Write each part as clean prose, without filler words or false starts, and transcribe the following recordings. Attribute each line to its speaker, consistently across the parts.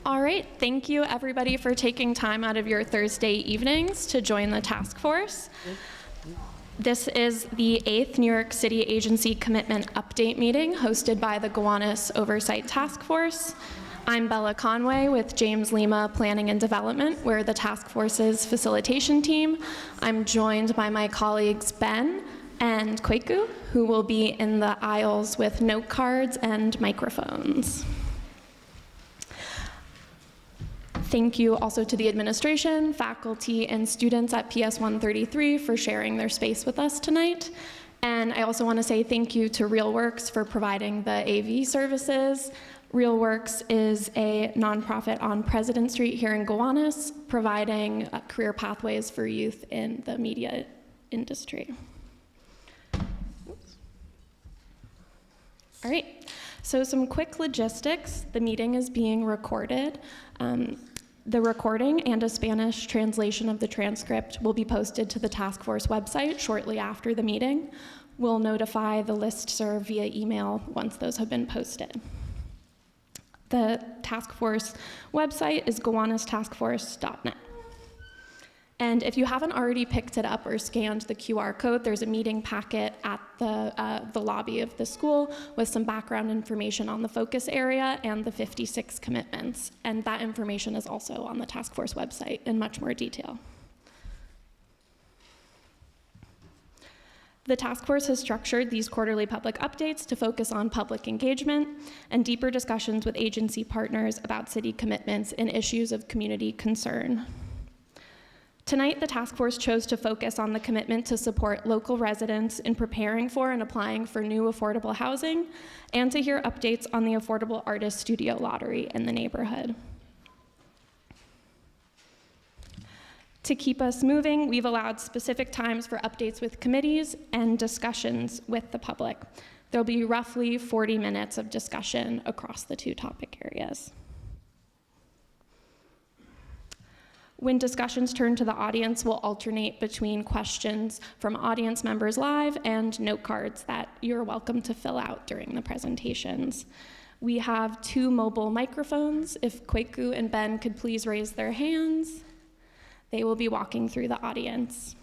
Speaker 1: All right, thank you everybody for taking time out of your Thursday evenings to join the task force. This is the 8th New York City Agency Commitment Update meeting hosted by the Gowanus Oversight Task Force. I'm Bella Conway with James Lima Planning and Development. We're the task force's facilitation team. I'm joined by my colleagues Ben and Kweku, who will be in the aisles with note cards and microphones. Thank you also to the administration, faculty, and students at PS 133 for sharing their space with us tonight. And I also want to say thank you to RealWorks for providing the AV services. RealWorks is a nonprofit on President Street here in Gowanus, providing career pathways for youth in the media industry. Oops. All right, so some quick logistics. The meeting is being recorded. The recording and a Spanish translation of the transcript will be posted to the task force website shortly after the meeting. We'll notify the listserv via email once those have been posted. The task force website is gowanustaskforce.net. And if you haven't already picked it up or scanned the QR code, there's a meeting packet at the lobby of the school with some background information on the focus area and the 56 commitments. And that information is also on the task force website in much more detail. The task force has structured these quarterly public updates to focus on public engagement and deeper discussions with agency partners about city commitments and issues of community concern. Tonight, the task force chose to focus on the commitment to support local residents in preparing for and applying for new affordable housing, and to hear updates on the Affordable Artist Studio Lottery in the neighborhood. To keep us moving, we've allowed specific times for updates with committees and discussions with the public. There'll be roughly 40 minutes of discussion across the two topic areas. When discussions turn to the audience, we'll alternate between questions from audience members live and note cards that you're welcome to fill out during the presentations. We have 2 mobile microphones. If Kweku and Ben could please raise their hands, they will be walking through the audience.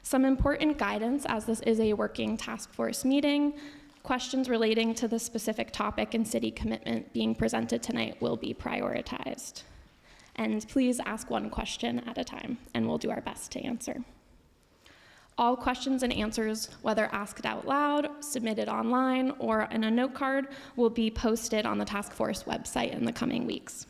Speaker 1: Some important guidance, as this is a working task force meeting, questions relating to the specific topic and city commitment being presented tonight will be prioritized. And please ask one question at a time, and we'll do our best to answer. All questions and answers, whether asked out loud, submitted online, or in a note card, will be posted on the task force website in the coming weeks.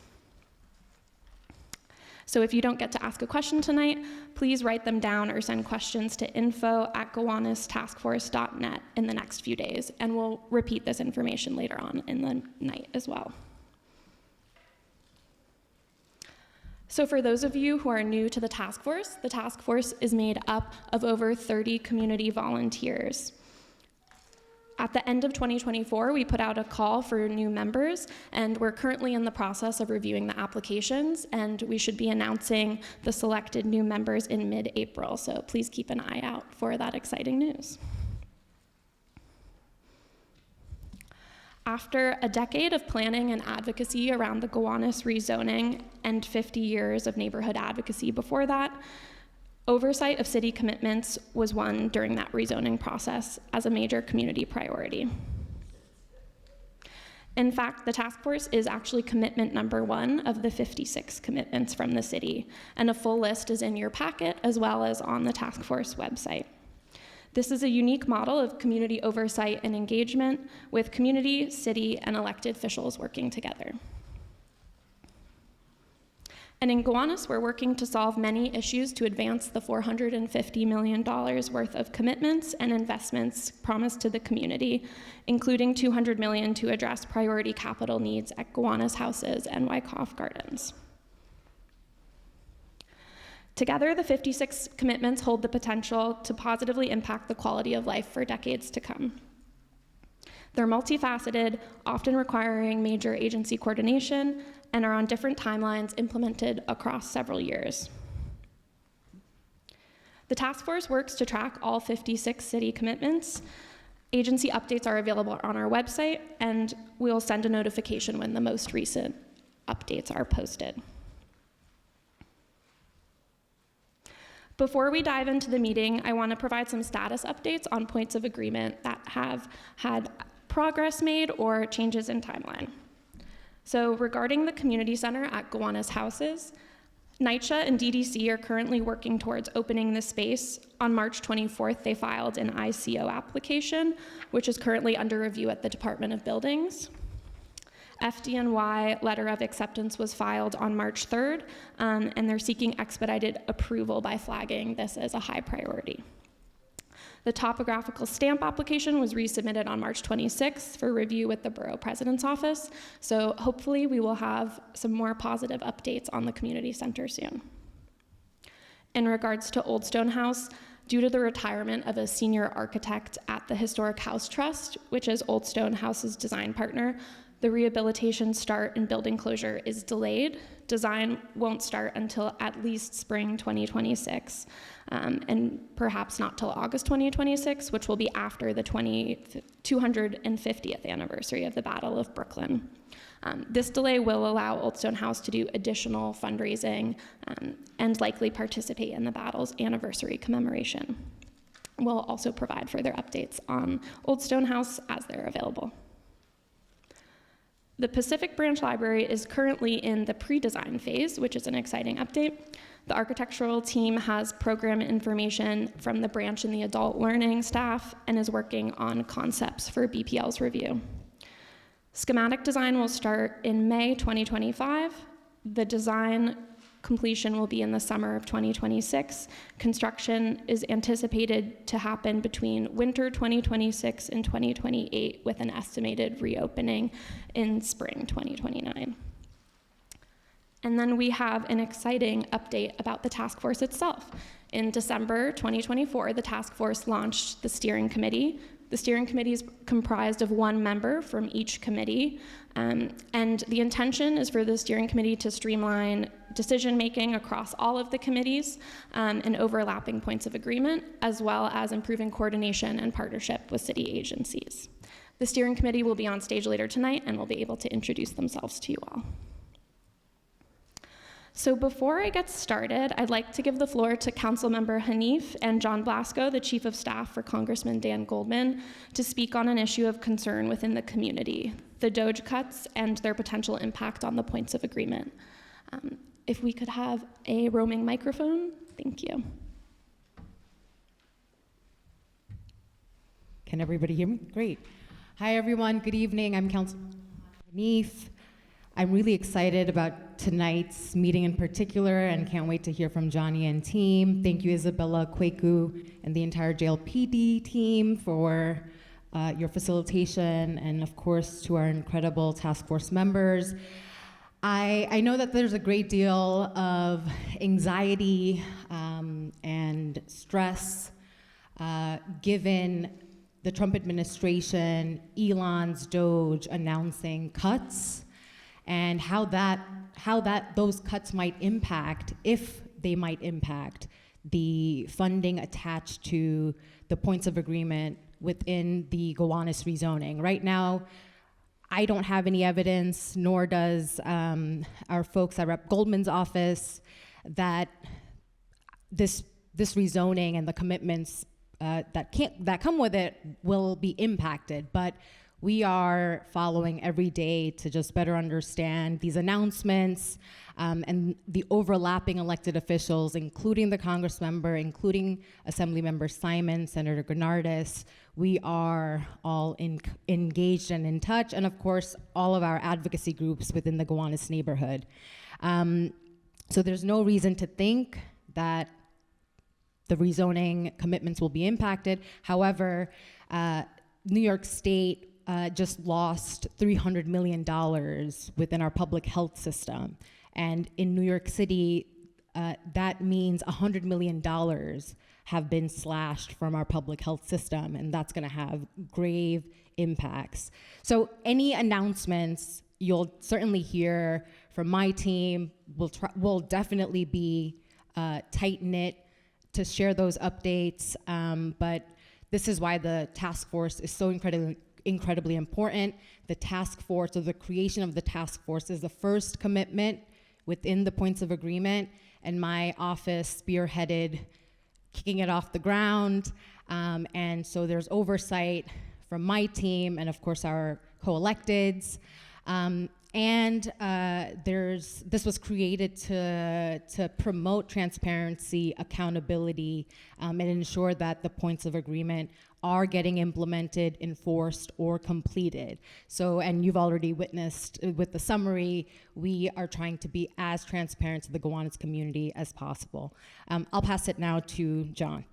Speaker 1: So if you don't get to ask a question tonight, please write them down or send questions to info@gowanustaskforce.net in the next few days, and we'll repeat this information later on in the night as well. So for those of you who are new to the task force is made up of over 30 community volunteers. At the end of 2024, we put out a call for new members, and we're currently in the process of reviewing the applications, and we should be announcing the selected new members in mid-April, so please keep an eye out for that exciting news. After a decade of planning and advocacy around the Gowanus rezoning and 50 years of neighborhood advocacy before that, oversight of city commitments was won during that rezoning process as a major community priority. In fact, the task force is actually commitment number 1 of the 56 commitments from the city, and a full list is in your packet as well as on the task force website. This is a unique model of community oversight and engagement with community, city, and elected officials working together. And in Gowanus, we're working to solve many issues to advance the $450 million worth of commitments and investments promised to the community, including $200 million to address priority capital needs at Gowanus Houses and Wyckoff Gardens. Together, the 56 commitments hold the potential to positively impact the quality of life for decades to come. They're multifaceted, often requiring major agency coordination, and are on different timelines implemented across several years. The task force works to track all 56 city commitments. Agency updates are available on our website, and we'll send a notification when the most recent updates are posted. Before we dive into the meeting, I want to provide some status updates on points of agreement that have had progress made or changes in timeline. So regarding the community center at Gowanus Houses, NYCHA and DDC are currently working towards opening the space. On March 24th, they filed an ICO application, which is currently under review at the Department of Buildings. FDNY letter of acceptance was filed on March 3rd, and they're seeking expedited approval by flagging this as a high priority. The topographical stamp application was resubmitted on March 26th for review with the Borough President's Office, so hopefully we will have some more positive updates on the community center soon. In regards to Old Stone House, due to the retirement of a senior architect at the Historic House Trust, which is Old Stone House's design partner, the rehabilitation start and building closure is delayed. Design won't start until at least spring 2026, and perhaps not till August 2026, which will be after the 250th anniversary of the Battle of Brooklyn. This delay will allow Old Stone House to do additional fundraising and likely participate in the battle's anniversary commemoration. We'll also provide further updates on Old Stone House as they're available. The Pacific Branch Library is currently in the pre-design phase, which is an exciting update. The architectural team has program information from the branch and the adult learning staff and is working on concepts for BPL's review. Schematic design will start in May 2025. The design completion will be in the summer of 2026. Construction is anticipated to happen between winter 2026 and 2028, with an estimated reopening in spring 2029. And then we have an exciting update about the task force itself. In December 2024, the task force launched the steering committee. The steering committee is comprised of one member from each committee, and the intention is for the steering committee to streamline decision-making across all of the committees and overlapping points of agreement, as well as improving coordination and partnership with city agencies. The steering committee will be on stage later tonight and will be able to introduce themselves to you all. So before I get started, I'd like to give the floor to Councilmember Hanif and John Blasco, the Chief of Staff for Congressman Dan Goldman, to speak on an issue of concern within the community, the DOJ cuts and their potential impact on the points of agreement. If we could have a roaming microphone, thank you.
Speaker 2: Can everybody hear me? Great. Hi, everyone. Good evening. I'm Councilmember Hanif. I'm really excited about tonight's meeting in particular and can't wait to hear from Johnny and team. Thank you, Isabella, Kweku, and the entire jail PD team for your facilitation, and of course to our incredible task force members. I know that there's a great deal of anxiety and stress given the Trump administration, Elon's DOJ announcing cuts, and how those cuts might impact, if they might impact, the funding attached to the points of agreement within the Gowanus rezoning. Right now, I don't have any evidence, nor does our folks at Rep. Goldman's office, that this rezoning and the commitments that come with it will be impacted. But we are following every day to just better understand these announcements and the overlapping elected officials, including the Congress member, including Assemblymember Simon, Senator Gennardis. We are all engaged and in touch, and of course, all of our advocacy groups within the Gowanus neighborhood. So there's no reason to think that the rezoning commitments will be impacted. However, New York State just lost $300 million within our public health system. And in New York City, that means $100 million have been slashed from our public health system, and that's gonna have grave impacts. So any announcements you'll certainly hear from my team. We'll definitely be tight-knit to share those updates, but this is why the task force is so incredibly important. The task force, or the creation of the task force, is the first commitment within the points of agreement, and my office spearheaded kicking it off the ground. And so there's oversight from my team and of course our co-electeds. This was created to promote transparency, accountability, and ensure that the points of agreement are getting implemented, enforced, or completed. So, and you've already witnessed with the summary, we are trying to be as transparent to the Gowanus community as possible. I'll pass it now to John.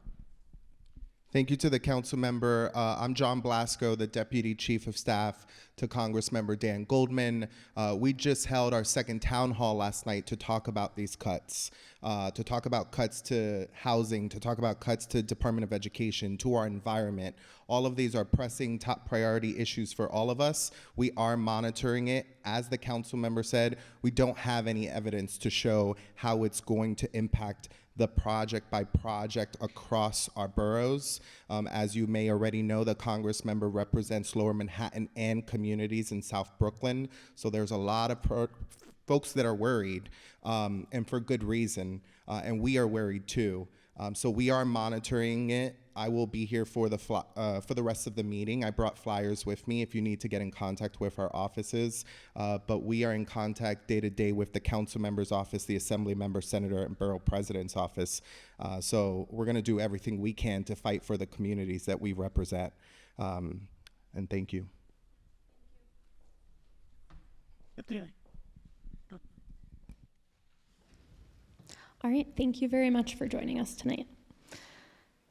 Speaker 3: Thank you to the council member. I'm John Blasco, the Deputy Chief of Staff to Congressmember Dan Goldman. We just held our second town hall last night to talk about these cuts, to talk about cuts to housing, to talk about cuts to Department of Education, to our environment. All of these are pressing top priority issues for all of us. We are monitoring it. As the council member said, we don't have any evidence to show how it's going to impact the project by project across our boroughs. As you may already know, the Congress member represents Lower Manhattan and communities in South Brooklyn. So there's a lot of folks that are worried, and for good reason, and we are worried too. So we are monitoring it. I will be here for the rest of the meeting. I brought flyers with me if you need to get in contact with our offices, but we are in contact day to day with the council member's office, the assembly member, senator, and borough president's office. So we're gonna do everything we can to fight for the communities that we represent. And thank you.
Speaker 1: All right, thank you very much for joining us tonight.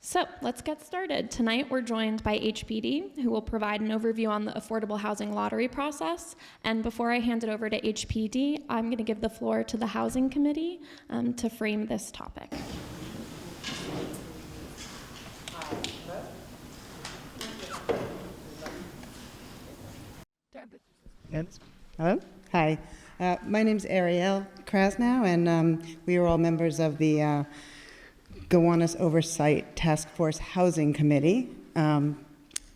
Speaker 1: So let's get started. Tonight we're joined by HPD, who will provide an overview on the affordable housing lottery process. And before I hand it over to HPD, I'm going to give the floor to the Housing Committee to frame this topic.
Speaker 4: Hello? Hi. My name's Ariel Krasnow, and we are all members of the Gowanus Oversight Task Force Housing Committee. In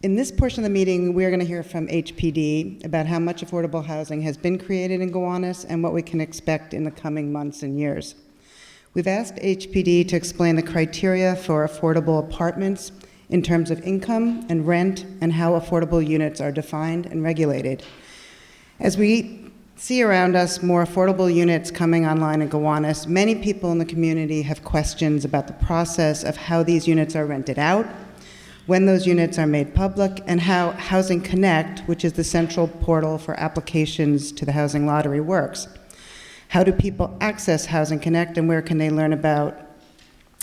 Speaker 4: this portion of the meeting, we're going to hear from HPD about how much affordable housing has been created in Gowanus and what we can expect in the coming months and years. We've asked HPD to explain the criteria for affordable apartments in terms of income and rent and how affordable units are defined and regulated. As we see around us more affordable units coming online in Gowanus, many people in the community have questions about the process of how these units are rented out, when those units are made public, and how Housing Connect, which is the central portal for applications to the housing lottery, works. How do people access Housing Connect, and where can they learn about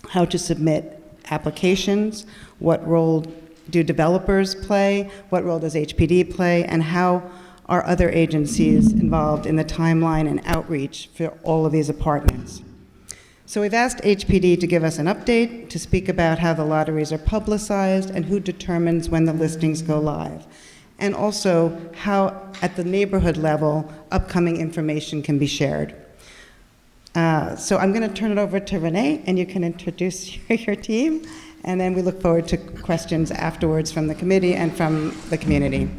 Speaker 4: how to submit applications? What role do developers play? What role does HPD play? And how are other agencies involved in the timeline and outreach for all of these apartments? So we've asked HPD to give us an update, to speak about how the lotteries are publicized and who determines when the listings go live, and also how, at the neighborhood level, upcoming information can be shared. So I'm going to turn it over to Renee, and you can introduce your team, and then we look forward to questions afterwards from the committee and from the community.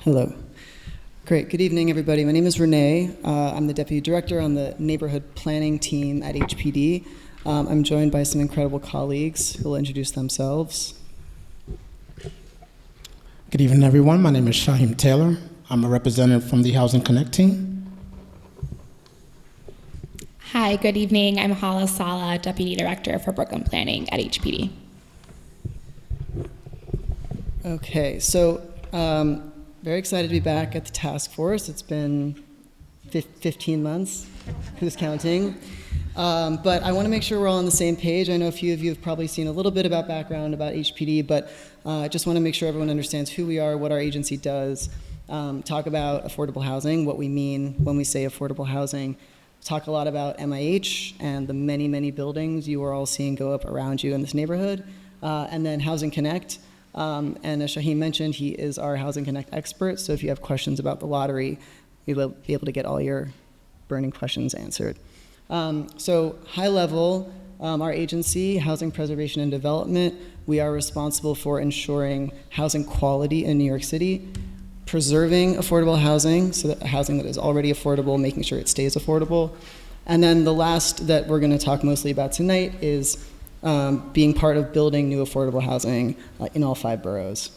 Speaker 5: Hello. Great. Good evening, everybody. My name is Renee. I'm the Deputy Director on the Neighborhood Planning team at HPD. I'm joined by some incredible colleagues who will introduce themselves.
Speaker 6: Good evening, everyone. My name is Shaheem Taylor. I'm a representative from the Housing Connect team.
Speaker 7: Hi, good evening. I'm Hala Sala, Deputy Director for Brooklyn Planning at HPD.
Speaker 5: Okay, so very excited to be back at the task force. It's been 15 months. Who's counting? But I want to make sure we're all on the same page. I know a few of you have probably seen a little bit about background about HPD, but I just want to make sure everyone understands who we are, what our agency does, talk about affordable housing, what we mean when we say affordable housing, talk a lot about MIH and the many, many buildings you are all seeing go up around you in this neighborhood, and then Housing Connect. And as Shaheem mentioned, he is our Housing Connect expert, so if you have questions about the lottery, you'll be able to get all your burning questions answered. So high level, our agency, Housing Preservation and Development, we are responsible for ensuring housing quality in New York City, preserving affordable housing, so that housing that is already affordable, making sure it stays affordable. And then the last that we're going to talk mostly about tonight is being part of building new affordable housing in all 5 boroughs.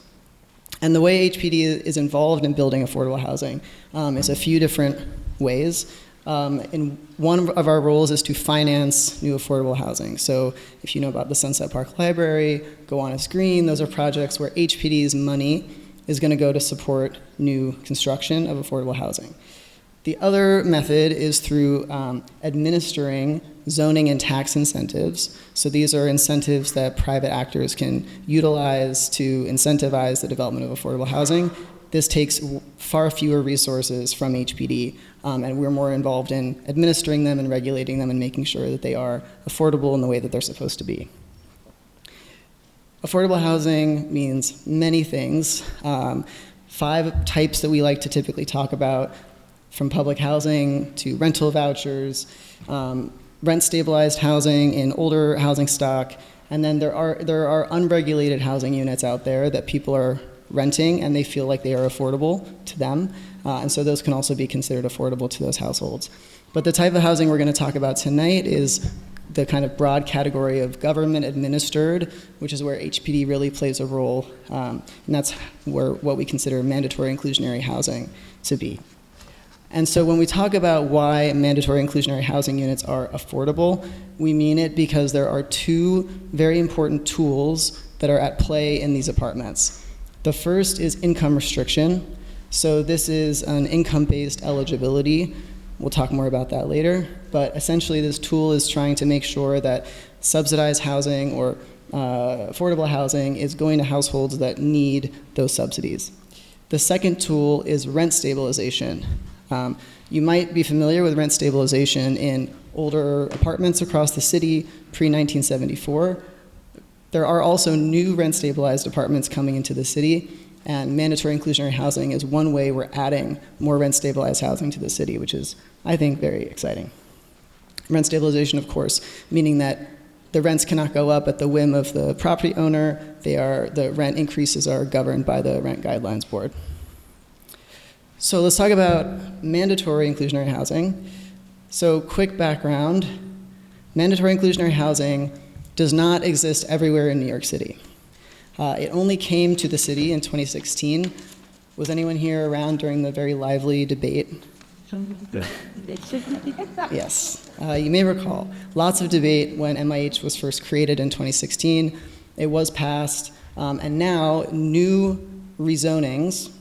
Speaker 5: And the way HPD is involved in building affordable housing is a few different ways. And one of our roles is to finance new affordable housing. So if you know about the Sunset Park Library, Gowanus Green, those are projects where HPD's money is going to go to support new construction of affordable housing. The other method is through administering zoning and tax incentives. So these are incentives that private actors can utilize to incentivize the development of affordable housing. This takes far fewer resources from HPD, and we're more involved in administering them and regulating them and making sure that they are affordable in the way that they're supposed to be. Affordable housing means many things. 5 types that we like to typically talk about, from public housing to rental vouchers, rent-stabilized housing in older housing stock, and then there are unregulated housing units out there that people are renting and they feel like they are affordable to them, and so those can also be considered affordable to those households. But the type of housing we're going to talk about tonight is the kind of broad category of government administered, which is where HPD really plays a role, and that's where what we consider mandatory inclusionary housing to be. And so when we talk about why mandatory inclusionary housing units are affordable, we mean it because there are 2 very important tools that are at play in these apartments. The first is income restriction. So this is an income-based eligibility. We'll talk more about that later. But essentially this tool is trying to make sure that subsidized housing or affordable housing is going to households that need those subsidies. The second tool is rent stabilization. You might be familiar with rent stabilization in older apartments across the city pre-1974. There are also new rent-stabilized apartments coming into the city, and mandatory inclusionary housing is one way we're adding more rent-stabilized housing to the city, which is, I think, very exciting. Rent stabilization, of course, meaning that the rents cannot go up at the whim of the property owner. The rent increases are governed by the Rent Guidelines Board. So let's talk about mandatory inclusionary housing. So quick background, mandatory inclusionary housing does not exist everywhere in New York City. It only came to the city in 2016. Was anyone here around during the very lively debate? Yes, you may recall. Lots of debate when MIH was first created in 2016. It was passed, and now new rezonings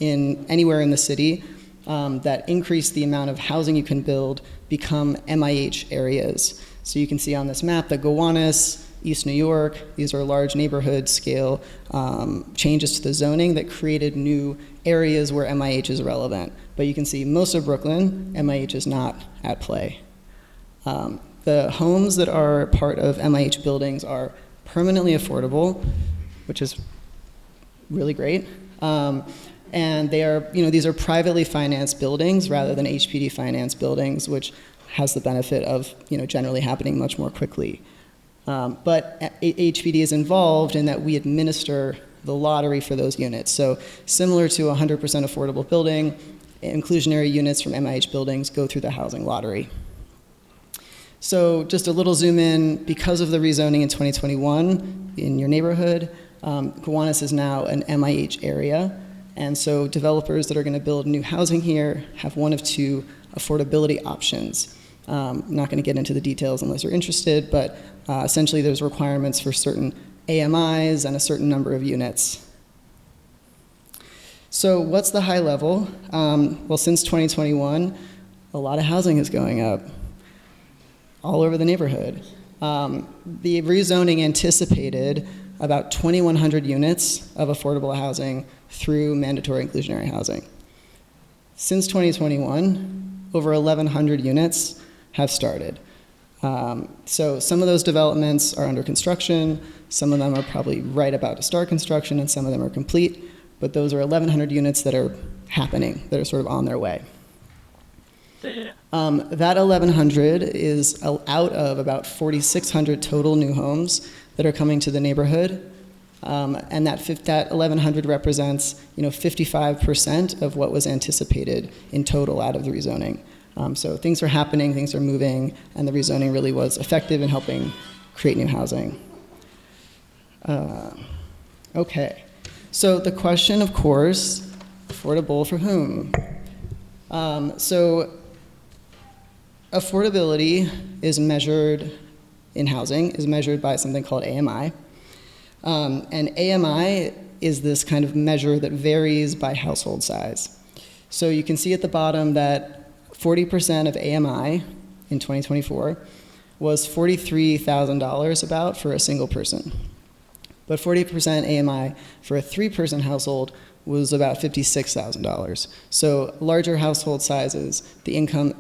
Speaker 5: anywhere in the city that increase the amount of housing you can build become MIH areas. So you can see on this map that Gowanus, East New York, these are large neighborhood scale changes to the zoning that created new areas where MIH is relevant. But you can see most of Brooklyn, MIH is not at play. The homes that are part of MIH buildings are permanently affordable, which is really great. And they are, these are privately financed buildings rather than HPD financed buildings, which has the benefit of, generally happening much more quickly. But HPD is involved in that we administer the lottery for those units. So similar to a 100% affordable building, inclusionary units from MIH buildings go through the housing lottery. So just a little zoom in, because of the rezoning in 2021 in your neighborhood, Gowanus is now an MIH area. And so developers that are going to build new housing here have one of 2 affordability options. I'm not going to get into the details unless you're interested, but essentially there's requirements for certain AMIs and a certain number of units. So what's the high level? Well, since 2021, a lot of housing is going up all over the neighborhood. The rezoning anticipated about 2,100 units of affordable housing through mandatory inclusionary housing. Since 2021, over 1,100 units have started. So some of those developments are under construction, some of them are probably right about to start construction, and some of them are complete, but those are 1,100 units that are happening, that are sort of on their way. That 1,100 is out of about 4,600 total new homes that are coming to the neighborhood. And that 1,100 represents, 55% of what was anticipated in total out of the rezoning. So things are happening, things are moving, and the rezoning really was effective in helping create new housing. Okay, so the question, of course, affordable for whom? So affordability is measured in housing, is measured by something called AMI. And AMI is this kind of measure that varies by household size. So you can see at the bottom that 40% of AMI in 2024 was $43,000 about for a single person. But 40% AMI for a 3-person household was about $56,000. So larger household sizes, the income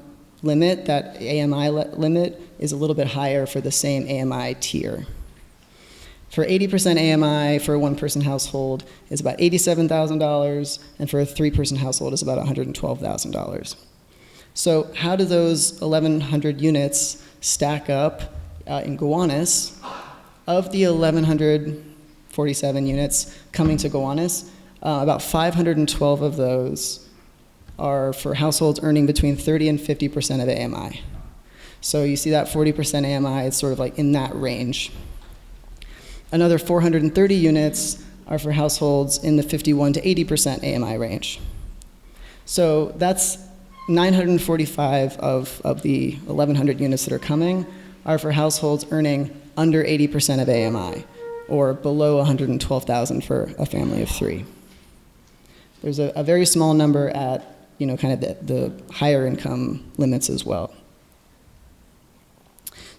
Speaker 5: limit, that AMI limit, is a little bit higher for the same AMI tier. For 80% AMI for a 1-person household is about $87,000, and for a 3-person household is about $112,000. So how do those 1,100 units stack up in Gowanus? Of the 1,147 units coming to Gowanus, about 512 of those are for households earning between 30 and 50% of AMI. So you see that 40% AMI is sort of like in that range. Another 430 units are for households in the 51 to 80% AMI range. So that's 945 of the 1,100 units that are coming are for households earning under 80% of AMI, or below $112,000 for a family of 3. There's a very small number at kind of the higher income limits as well.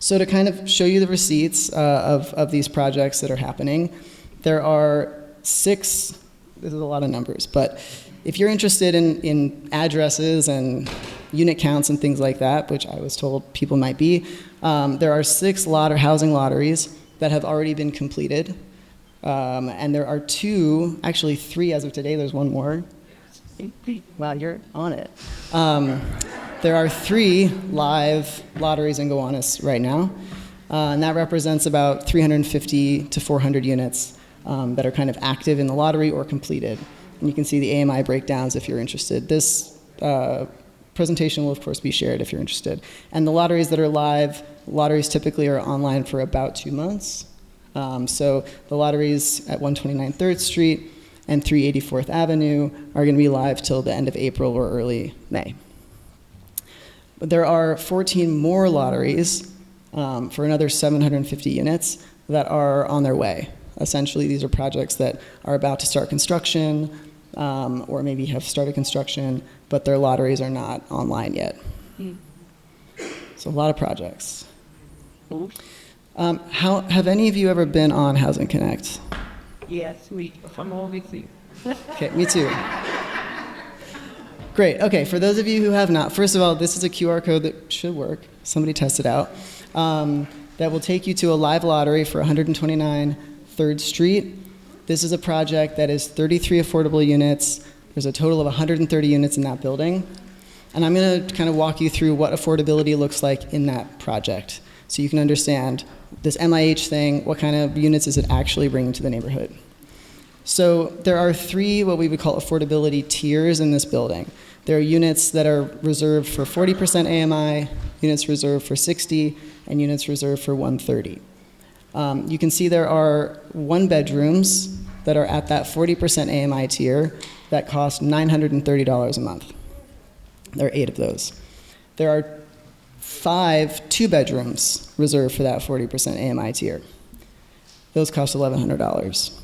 Speaker 5: So to kind of show you the receipts of these projects that are happening, there are 6, this is a lot of numbers, but if you're interested in addresses and unit counts and things like that, which I was told people might be, there are 6 housing lotteries that have already been completed. And there are 2, actually 3 as of today, there's one more. Wow, you're on it. There are 3 live lotteries in Gowanus right now, and that represents about 350 to 400 units that are kind of active in the lottery or completed. And you can see the AMI breakdowns if you're interested. This presentation will, of course, be shared if you're interested. And the lotteries that are live, lotteries typically are online for about 2 months. So the lotteries at 129 3rd Street and 384th Avenue are going to be live till the end of April or early May. But there are 14 more lotteries for another 750 units that are on their way. Essentially, these are projects that are about to start construction or maybe have started construction, but their lotteries are not online yet. So a lot of projects. Have any of you ever been on Housing Connect?
Speaker 8: Yes, I'm always here.
Speaker 5: Okay, me too. Great, okay, for those of you who have not, first of all, this is a QR code that should work. Somebody test it out. That will take you to a live lottery for 129 3rd Street. This is a project that is 33 affordable units. There's a total of 130 units in that building. And I'm gonna kind of walk you through what affordability looks like in that project, so you can understand this MIH thing, what kind of units is it actually bringing to the neighborhood. So there are 3 what we would call affordability tiers in this building. There are units that are reserved for 40% AMI, units reserved for 60, and units reserved for 130. You can see there are 1-bedrooms that are at that 40% AMI tier that cost $930 a month. There are 8 of those. There are 5 2-bedrooms reserved for that 40% AMI tier. Those cost $1,100.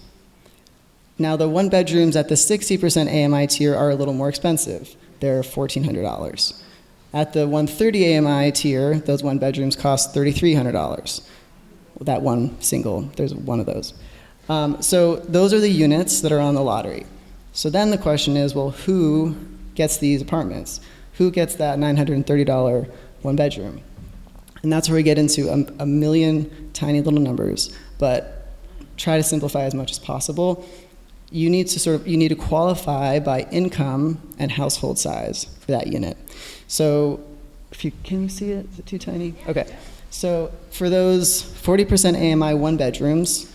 Speaker 5: Now the 1-bedrooms at the 60% AMI tier are a little more expensive. They're $1,400. At the 130 AMI tier, those 1-bedrooms cost $3,300. That one single, there's one of those. So those are the units that are on the lottery. So then the question is, well, who gets these apartments? Who gets that $930 1-bedroom? And that's where we get into a million tiny little numbers, but try to simplify as much as possible. You need to qualify by income and household size for that unit. So can you see it? Is it too tiny? Okay. So for those 40% AMI one bedrooms,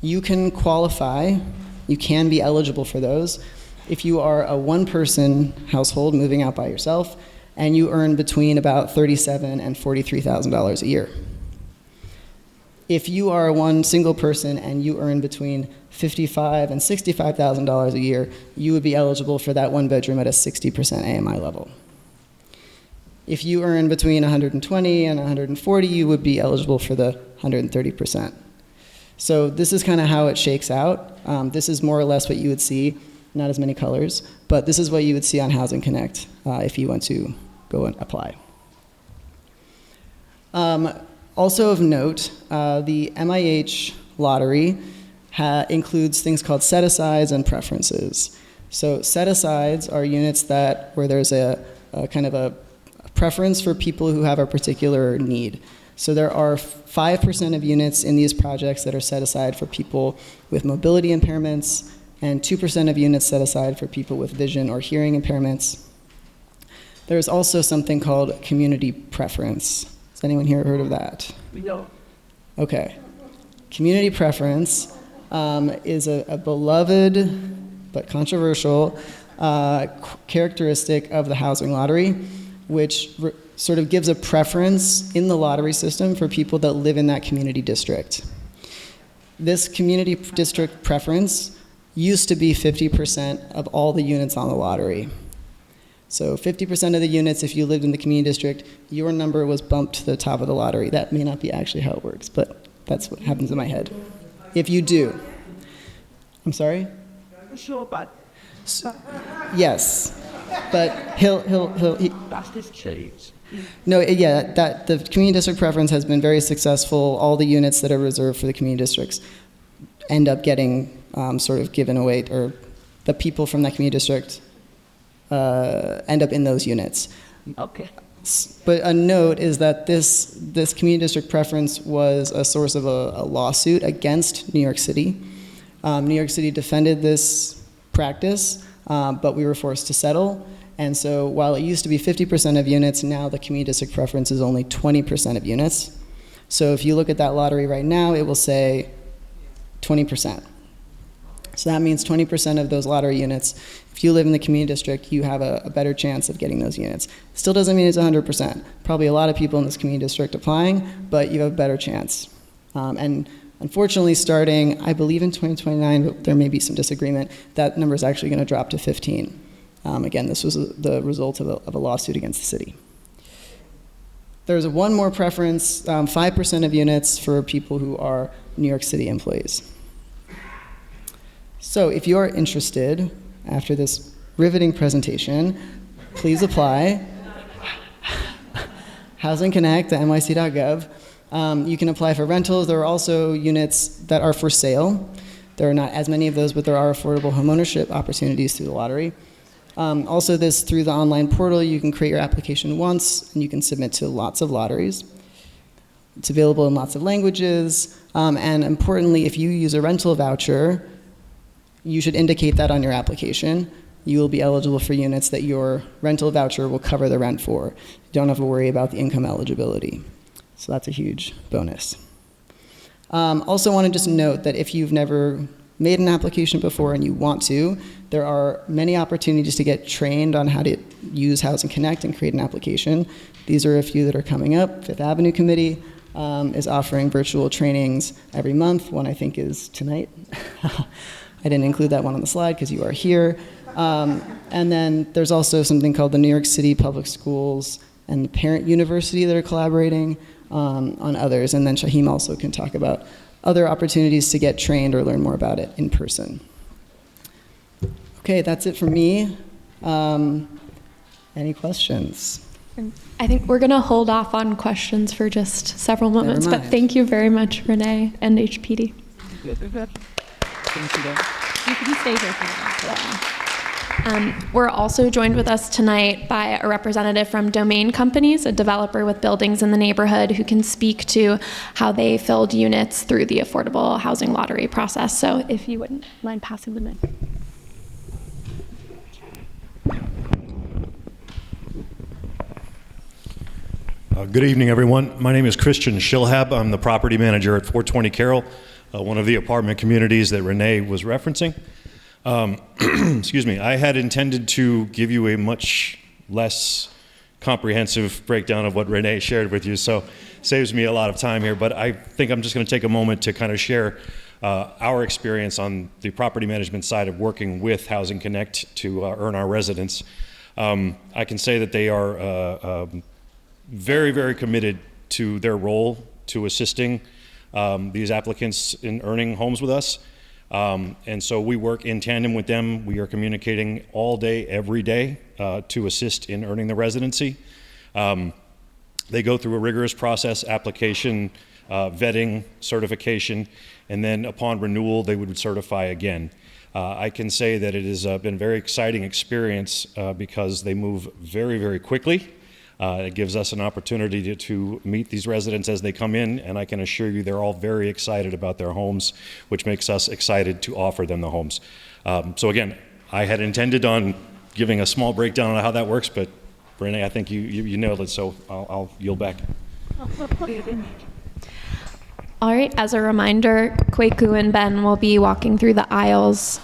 Speaker 5: you can qualify, you can be eligible for those if you are a one-person household moving out by yourself and you earn between about $37,000 and $43,000 a year. If you are one single person and you earn between $55,000 and $65,000 a year, you would be eligible for that one bedroom at a 60% AMI level. If you earn between $120,000 and $140,000, you would be eligible for the 130%. So this is kind of how it shakes out. This is more or less what you would see, not as many colors, but this is what you would see on Housing Connect if you want to go and apply. Also of note, the MIH lottery includes things called set-asides and preferences. So set-asides are units where there's a kind of a preference for people who have a particular need. So there are 5% of units in these projects that are set aside for people with mobility impairments, and 2% of units set aside for people with vision or hearing impairments. There's also something called community preference. Has anyone here heard of that?
Speaker 8: No.
Speaker 5: Okay. Community preference is a beloved but controversial characteristic of the housing lottery, which sort of gives a preference in the lottery system for people that live in that community district. This community district preference used to be 50% of all the units on the lottery. So 50% of the units, if you lived in the community district, your number was bumped to the top of the lottery. That may not be actually how it works, but that's what happens in my head. If you do. I'm sorry?
Speaker 8: Sure, but
Speaker 5: Yes, but he
Speaker 8: that's this change.
Speaker 5: no, yeah, that the community district preference has been very successful. All the units that are reserved for the community districts end up getting sort of given away, or the people from that community district end up in those units.
Speaker 8: Okay.
Speaker 5: But a note is that this community district preference was a source of a lawsuit against New York City. New York City defended this practice, but we were forced to settle. And so while it used to be 50% of units, now the community district preference is only 20% of units. So if you look at that lottery right now, it will say 20%. So that means 20% of those lottery units, if you live in the community district, you have a better chance of getting those units. Still doesn't mean it's 100%. Probably a lot of people in this community district applying, but you have a better chance. And unfortunately, starting, I believe in 2029, but there may be some disagreement, that number is actually going to drop to 15. Again, this was the result of a lawsuit against the city. There's one more preference, 5% of units for people who are New York City employees. So if you are interested, after this riveting presentation, please apply. Housing Connect at nyc.gov. You can apply for rentals. There are also units that are for sale. There are not as many of those, but there are affordable homeownership opportunities through the lottery. Also, through the online portal, you can create your application once, and you can submit to lots of lotteries. It's available in lots of languages, and importantly, if you use a rental voucher, you should indicate that on your application. You will be eligible for units that your rental voucher will cover the rent for. You don't have to worry about the income eligibility. So that's a huge bonus. Also want to just note that if you've never made an application before and you want to, there are many opportunities to get trained on how to use Housing Connect and create an application. These are a few that are coming up. Fifth Avenue Committee is offering virtual trainings every month. One I think is tonight. I didn't include that one on the slide because you are here. And then there's also something called the New York City Public Schools and the Parent University that are collaborating on others. And then Shaheem also can talk about other opportunities to get trained or learn more about it in person. Okay, that's it for me. Any questions?
Speaker 1: I think we're going to hold off on questions for just several moments, but
Speaker 5: mind.
Speaker 1: thank you very much, Renee and HPD.
Speaker 8: Good. Thank you.
Speaker 1: You can stay here for now. We're also joined with us tonight by a representative from Domain Companies, a developer with buildings in the neighborhood who can speak to how they filled units through the affordable housing lottery process. So if you wouldn't mind passing them in.
Speaker 9: Good evening, everyone. My name is Christian Shilhab. I'm the property manager at 420 Carroll, one of the apartment communities that Renee was referencing. Excuse me. I had intended to give you a much less comprehensive breakdown of what Renee shared with you, so saves me a lot of time here. But I think I'm just going to take a moment to kind of share our experience on the property management side of working with Housing Connect to earn our residents. I can say that they are very, very committed to their role to assisting these applicants in earning homes with us. And so we work in tandem with them. We are communicating all day, every day to assist in earning the residency. They go through a rigorous process, application, vetting, certification, and then upon renewal, they would certify again. I can say that it has been a very exciting experience because they move very, very quickly. It gives us an opportunity to meet these residents as they come in, and I can assure you they're all very excited about their homes, which makes us excited to offer them the homes. So again, I had intended on giving a small breakdown on how that works, but Renee, I think you nailed it, so I'll yield back.
Speaker 1: All right, as a reminder, Kwaku and Ben will be walking through the aisles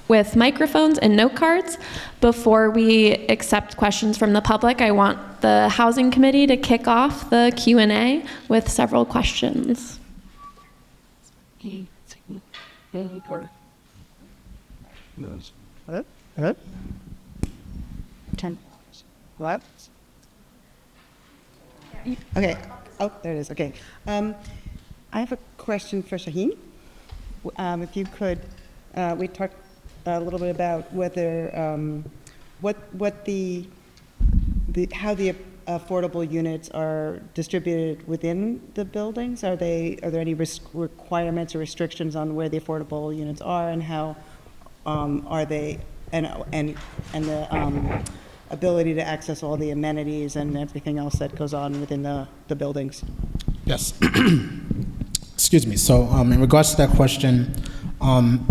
Speaker 1: with microphones and note cards. Before we accept questions from the public, I want the Housing Committee to kick off the Q&A with several questions.
Speaker 4: Hello? Hello? 10. What? Okay. Oh, there it is. Okay. I have a question for Shaheen. If you could, we talked a little bit about whether how the affordable units are distributed within the buildings. Are there any requirements or restrictions on where the affordable units are, and how are they, and the ability to access all the amenities and everything else that goes on within the buildings?
Speaker 6: Yes. Excuse me. So in regards to that question,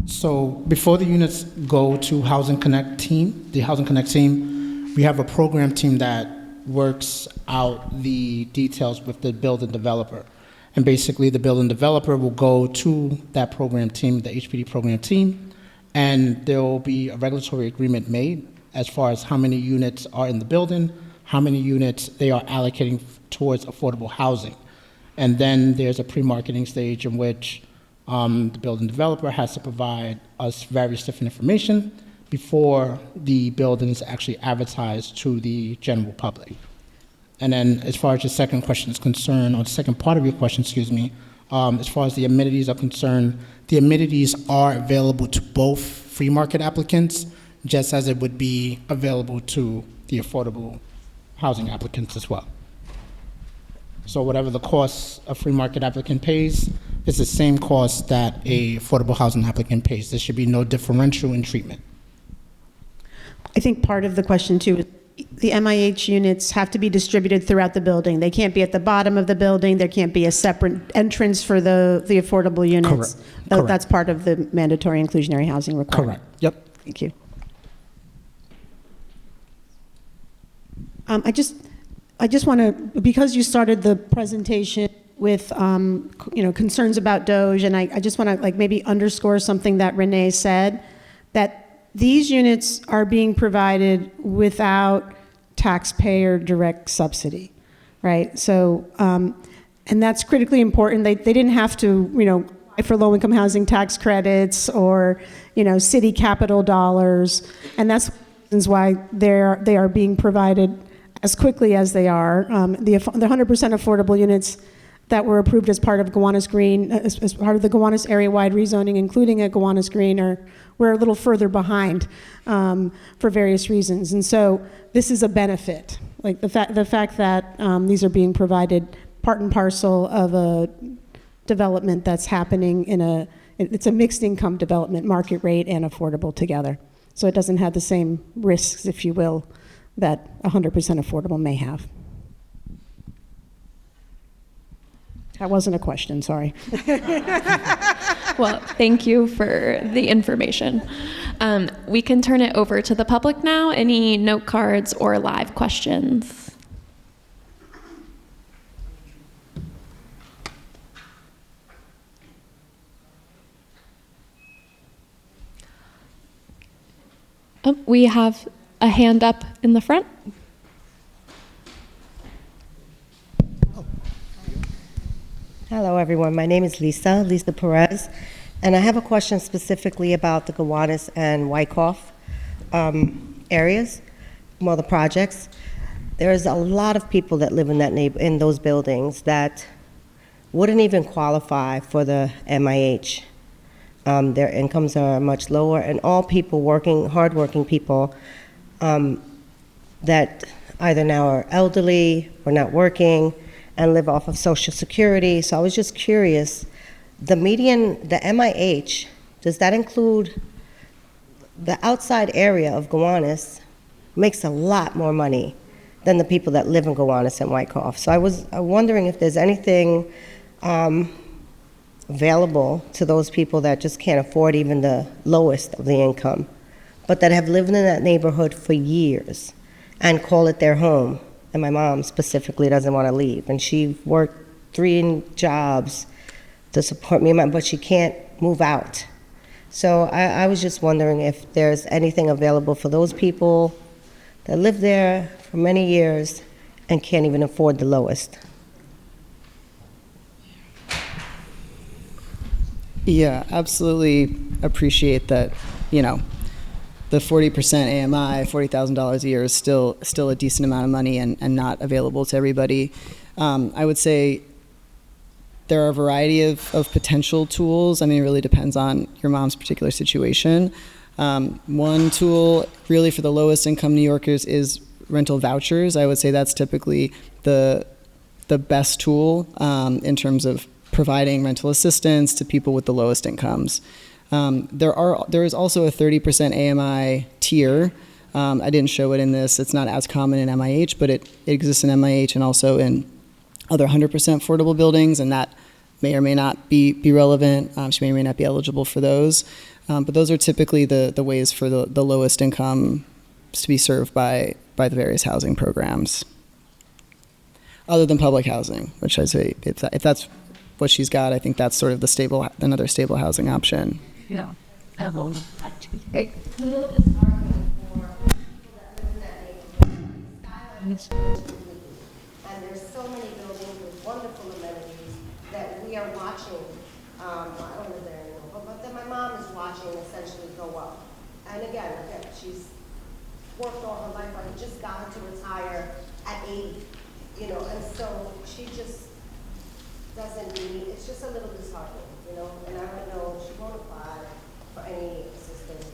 Speaker 6: so before the units go to Housing Connect team, the Housing Connect team, we have a program team that works out the details with the building developer. And basically the building developer will go to that program team, the HPD program team, and there will be a regulatory agreement made as far as how many units are in the building, how many units they are allocating towards affordable housing. And then there's a pre-marketing stage in which the building developer has to provide us various different information before the building is actually advertised to the general public. And then as far as your second question is concerned, or the second part of your question, excuse me, as far as the amenities are concerned, the amenities are available to both free market applicants, just as it would be available to the affordable housing applicants as well. So whatever the cost a free market applicant pays is the same cost that a affordable housing applicant pays. There should be no differential in treatment.
Speaker 10: I think part of the question too is the MIH units have to be distributed throughout the building. They can't be at the bottom of the building. There can't be a separate entrance for the affordable units.
Speaker 6: Correct.
Speaker 10: That's part of the mandatory inclusionary housing requirement.
Speaker 6: Correct. Yep.
Speaker 10: Thank you. I just want to, because you started the presentation with concerns about DOJ, and I just want to maybe underscore something that Renee said, that these units are being provided without taxpayer direct subsidy, right? So, and that's critically important. They didn't have to, apply for low-income housing tax credits or, city capital dollars, and that's why they are being provided as quickly as they are. The 100% affordable units that were approved as part of Gowanus Green, as part of the Gowanus area-wide rezoning, including at Gowanus Green, we're a little further behind for various reasons. And so this is a benefit. Like the fact that these are being provided part and parcel of a development that's happening it's a mixed income development, market rate and affordable together. So it doesn't have the same risks, if you will, that 100% affordable may have. That wasn't a question, sorry.
Speaker 1: Well, thank you for the information. We can turn it over to the public now. Any note cards or live questions? Oh, we have a hand up in the front.
Speaker 11: Hello, everyone. My name is Lisa Perez, and I have a question specifically about the Gowanus and Wyckoff areas, well, the projects. There's a lot of people that live in that in those buildings that wouldn't even qualify for the MIH. Their incomes are much lower, and all people working, hardworking people that either now are elderly or not working and live off of Social Security. So I was just curious, the median, the MIH, does that include the outside area of Gowanus? Makes a lot more money than the people that live in Gowanus and Wyckoff. So I was wondering if there's anything available to those people that just can't afford even the lowest of the income, but that have lived in that neighborhood for years and call it their home. And my mom specifically doesn't want to leave. And she worked 3 jobs to support me, but she can't move out. So I was just wondering if there's anything available for those people that live there for many years and can't even afford the lowest.
Speaker 5: Yeah, absolutely appreciate that, you know, the 40% AMI, $40,000 a year is still a decent amount of money and not available to everybody. I would say there are a variety of potential tools. I mean, it really depends on your mom's particular situation. One tool really for the lowest income New Yorkers is rental vouchers. I would say that's typically the best tool in terms of providing rental assistance to people with the lowest incomes. There is also a 30% AMI tier. I didn't show it in this. It's not as common in MIH, but it exists in MIH and also in other 100% affordable buildings, and that may or may not be relevant. She may or may not be eligible for those. But those are typically the ways for the lowest income to be served by the various housing programs. Other than public housing, which I say, if that's what she's got, I think that's sort of another stable housing option.
Speaker 8: Yeah. Hello.
Speaker 11: And there's so many buildings with wonderful amenities that we are watching. I don't live there anymore, but then my mom is watching essentially go up. And again, she's worked all her life. I just got her to retire at 80, you know, and so she just doesn't need, it's just a little disheartening, you know, and I don't know, she won't apply for any assistance.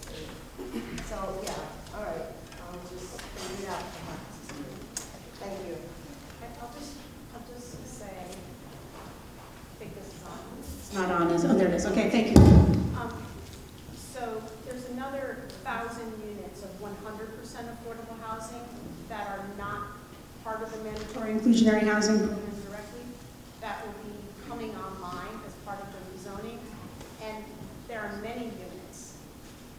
Speaker 11: So, yeah, all right, I'll just figure it out. Thank you.
Speaker 10: I'll just say, I think this is on. It's not on, is it? Oh, there it is. Okay, thank you. So there's another 1,000 units of 100% affordable housing that are not part of the mandatory inclusionary housing program directly. That will be coming online as part of the rezoning. And there are many units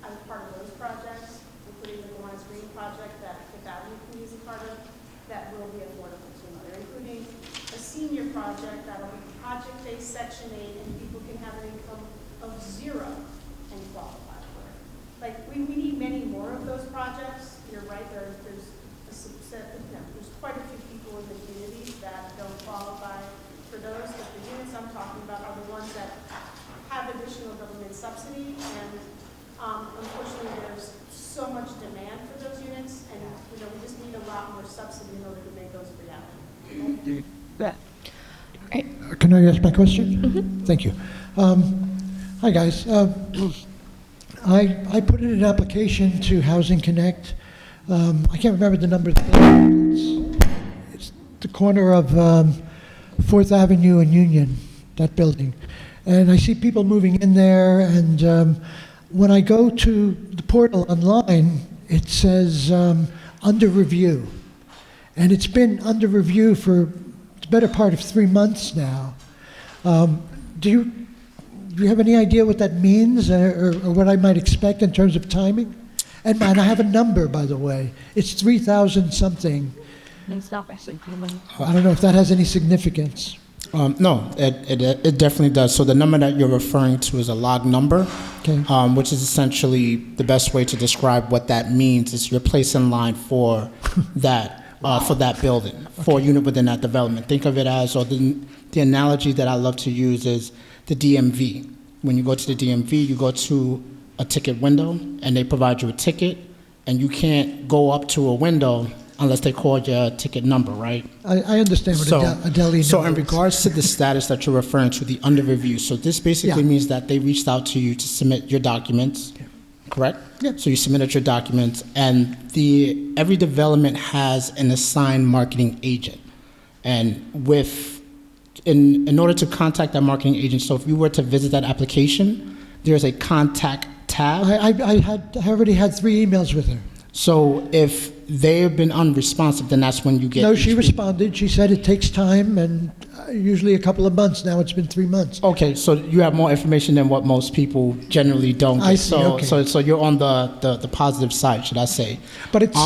Speaker 10: as part of those projects, including the Gowanus Green project that the Valley can use a part of, that will be affordable to another, including a senior project that will be project-based Section 8, and people can have an income of 0 and qualify for it. Like, we need many more of those projects. You're right, there's a subset, there's quite a few people in the community that don't qualify for those, but the units I'm talking about are the ones that have additional government subsidy, and unfortunately there's so much demand for those units, and we just need a lot more subsidy in order to make those a reality.
Speaker 1: Right.
Speaker 12: Can I ask my question?
Speaker 1: Mm-hmm.
Speaker 12: Thank you. Hi, guys. I put in an application to Housing Connect. I can't remember the number of the building. It's the corner of 4th Avenue and Union, that building. And I see people moving in there, and when I go to the portal online, it says under review. And it's been under review for the better part of 3 months now. Do you have any idea what that means, or what I might expect in terms of timing? And I have a number, by the way. It's 3,000 something. I don't know if that has any significance.
Speaker 6: No, it definitely does. So the number that you're referring to is a log number,
Speaker 12: Okay.
Speaker 6: which is essentially the best way to describe what that means is your place in line for that building, for a unit within that development. Think of it as, or the analogy that I love to use is the DMV. When you go to the DMV, you go to a ticket window, and they provide you a ticket, and you can't go up to a window unless they call your ticket number, right?
Speaker 12: I understand what a deli
Speaker 6: So
Speaker 12: number
Speaker 6: in
Speaker 12: is.
Speaker 6: regards to the status that you're referring to, the under review, so this basically
Speaker 12: Yeah.
Speaker 6: means that they reached out to you to submit your documents, correct?
Speaker 12: Yeah.
Speaker 6: So you submitted your documents, and every development has an assigned marketing agent. And in order to contact that marketing agent, so if you were to visit that application, there's a contact tab.
Speaker 12: I already had 3 emails with her.
Speaker 6: So if they have been unresponsive, then that's when you get.
Speaker 12: No, she
Speaker 6: HP.
Speaker 12: responded. She said it takes time, and usually a couple of months. Now it's been 3 months.
Speaker 6: Okay, so you have more information than what most people generally don't get.
Speaker 12: I see, okay.
Speaker 6: So you're on the positive side, should I say?
Speaker 12: But it's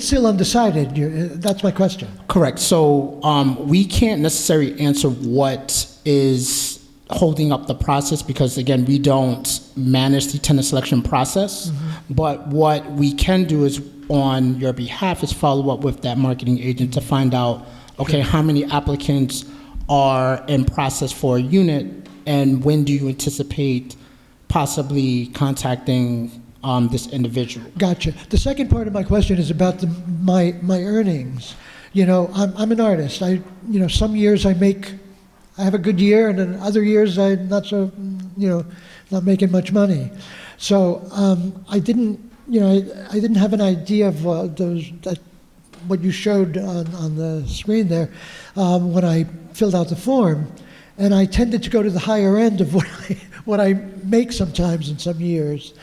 Speaker 12: still undecided. That's my question.
Speaker 6: Correct. So we can't necessarily answer what is holding up the process because, again, we don't manage the tenant selection process.
Speaker 12: Mm-hmm.
Speaker 6: But what we can do is, on your behalf, is follow up with that marketing agent to find out, okay, how many applicants are in process for a unit, and when do you anticipate possibly contacting this individual?
Speaker 12: Gotcha. The second part of my question is about my earnings. I'm an artist. Some years I have a good year, and then other years I'm not so, not making much money. So I didn't have an idea of what you showed on the screen there when I filled out the form, and I tended to go to the higher end of what I make sometimes in some years.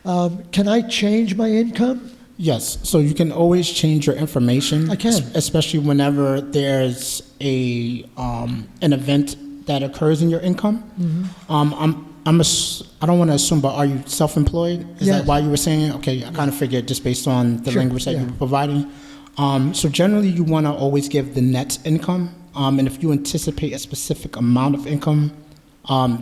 Speaker 12: Can I change my income?
Speaker 6: Yes, so you can always change your information.
Speaker 12: I can.
Speaker 6: Especially whenever there's an event that occurs in your income.
Speaker 12: Mm-hmm.
Speaker 6: I don't want to assume, but are you self-employed? Is
Speaker 12: Yes.
Speaker 6: that why you were saying it? Okay, I kind of figured just based on the
Speaker 12: Sure,
Speaker 6: language that
Speaker 12: yeah.
Speaker 6: you were providing. So generally, you want to always give the net income, and if you anticipate a specific amount of income,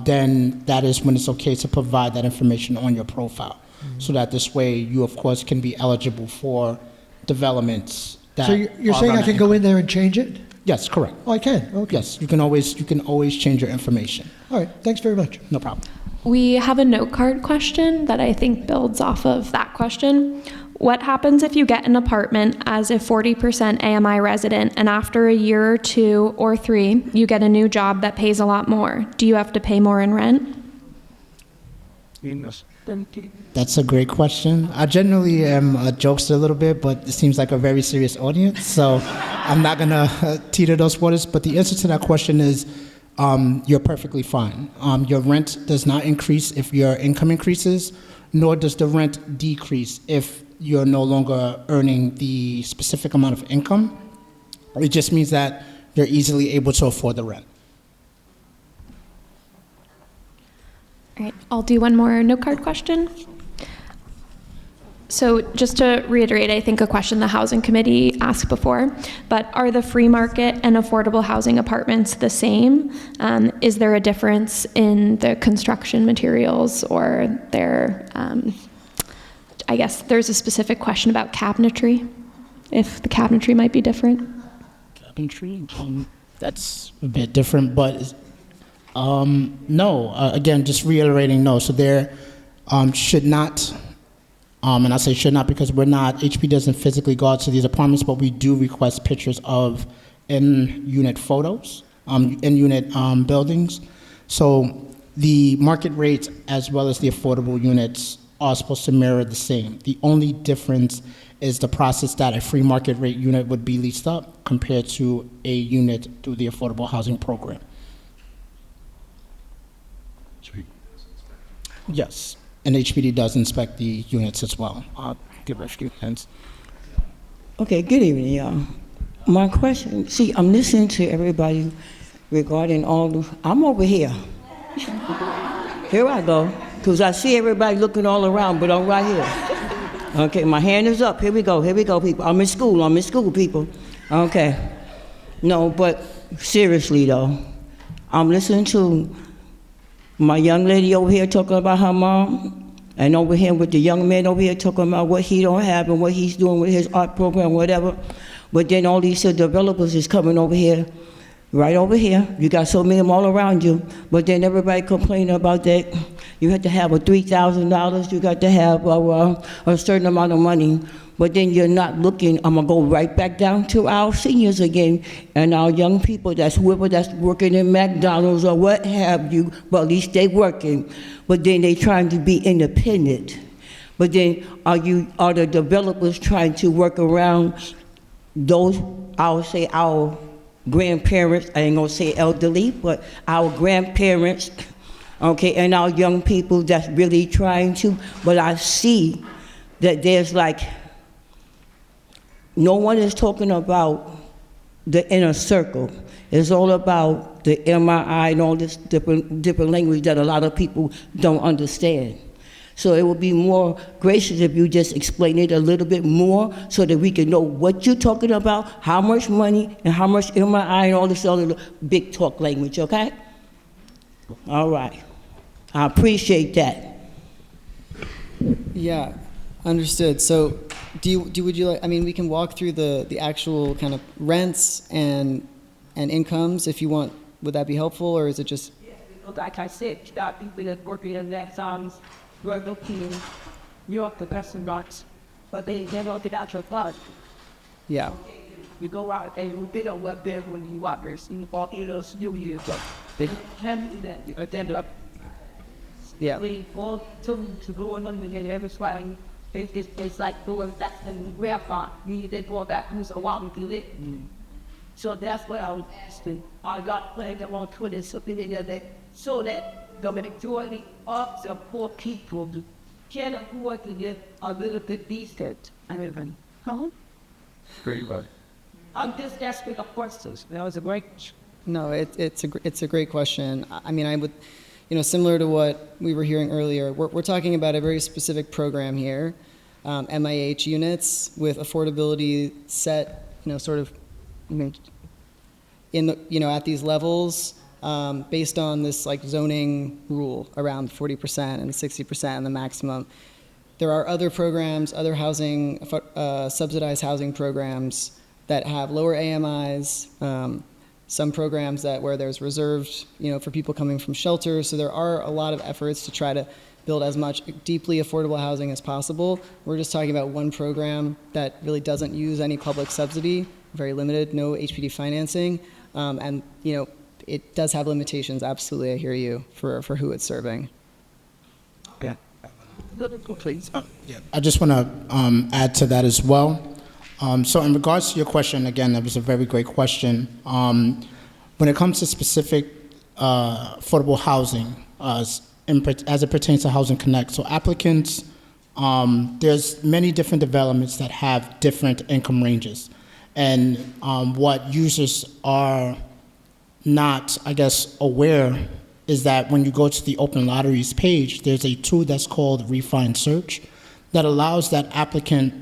Speaker 6: then that is when it's okay to provide that information on your profile, so that this way you, of course, can be eligible for developments. That
Speaker 12: So you're
Speaker 6: are
Speaker 12: saying
Speaker 6: around
Speaker 12: I
Speaker 6: that
Speaker 12: can go
Speaker 6: income.
Speaker 12: in there and change it?
Speaker 6: Yes, correct.
Speaker 12: Oh, I can. Okay.
Speaker 6: Yes, you can always change your information.
Speaker 12: All right. Thanks very much.
Speaker 6: No problem.
Speaker 1: We have a note card question that I think builds off of that question. What happens if you get an apartment as a 40% AMI resident and after a year or 2 or 3, you get a new job that pays a lot more? Do you have to pay more in rent?
Speaker 6: That's a great question. I generally am a jokester a little bit, but it seems like a very serious audience, so I'm not going to teeter those waters. But the answer to that question is you're perfectly fine. Your rent does not increase if your income increases, nor does the rent decrease if you're no longer earning the specific amount of income. It just means that you're easily able to afford the rent.
Speaker 1: All right, I'll do one more note card question. So just to reiterate, I think a question the Housing Committee asked before, but are the free market and affordable housing apartments the same? Is there a difference in the construction materials or their, I guess there's a specific question about cabinetry, if the cabinetry might be different?
Speaker 6: Cabinetry, that's a bit different, but no, again, just reiterating, no. So there should not, and I say should not because HP doesn't physically go out to these apartments, but we do request pictures of in-unit photos, in-unit buildings. So the market rates as well as the affordable units are supposed to mirror the same. The only difference is the process that a free market rate unit would be leased up compared to a unit through the affordable housing program. Yes, and HPD does inspect the units as well. I'll give it a few hints.
Speaker 13: Okay, good evening, y'all. My question, see, I'm listening to everybody regarding I'm over here. Here I go, because I see everybody looking all around, but I'm right here. Okay, my hand is up. Here we go, people. I'm in school, people. Okay. No, but seriously, though, I'm listening to my young lady over here talking about her mom, and over here with the young man over here talking about what he don't have and what he's doing with his art program, whatever. But then all these developers is coming over here, right over here. You got so many of them all around you. But then everybody complaining about that. You have to have a $3,000. You got to have a certain amount of money. But then you're not looking. I'm gonna go right back down to our seniors again and our young people. That's whoever that's working in McDonald's or what have you. But at least they working. But then they trying to be independent. But then are the developers trying to work around those, I'll say our grandparents, I ain't gonna say elderly, but our grandparents, okay, and our young people that's really trying to, but I see that there's like, no one is talking about the inner circle. It's all about the MRI and all this different language that a lot of people don't understand. So it would be more gracious if you just explain it a little bit more so that we can know what you're talking about, how much money, and how much MRI and all this other big talk language, okay? All right. I appreciate that.
Speaker 5: Yeah, understood. So would you like, I mean, we can walk through the actual kind of rents and incomes if you want. Would that be helpful, or is it just?
Speaker 8: Yeah, like I said, start people that working in that sounds regular team, you're the person rocks, but they never get out your blood.
Speaker 5: Yeah.
Speaker 8: You go out and you bid on what there when you walk there, you walk in those studios, but they can't do that. You end up.
Speaker 5: Yeah.
Speaker 8: We all to go on and get every swag. It's like doing that and grandpa. You did all that who's a while to live. So that's what I was asking. I got playing them on Twitter, something the other day, so that the majority of the poor people can afford to live a little bit decent.
Speaker 14: Great, buddy.
Speaker 8: I'm just asking a question. That was a great.
Speaker 5: No, it's a great question. I mean, I would, similar to what we were hearing earlier, we're talking about a very specific program here, MIH units with affordability set, sort of, in the, at these levels. Based on this like zoning rule around 40% and 60% and the maximum. There are other programs, other housing, subsidized housing programs that have lower AMIs, some programs where there's reserved, for people coming from shelters. So there are a lot of efforts to try to build as much deeply affordable housing as possible. We're just talking about one program that really doesn't use any public subsidy, very limited, no HPD financing, and it does have limitations, absolutely, I hear you, for who it's serving.
Speaker 14: Yeah.
Speaker 8: Please.
Speaker 6: Yeah, I just want to add to that as well. So in regards to your question, again, that was a very great question. When it comes to specific affordable housing, as it pertains to Housing Connect, so applicants, there's many different developments that have different income ranges. And what users are not, I guess, aware is that when you go to the open lotteries page, there's a tool that's called Refine Search that allows that applicant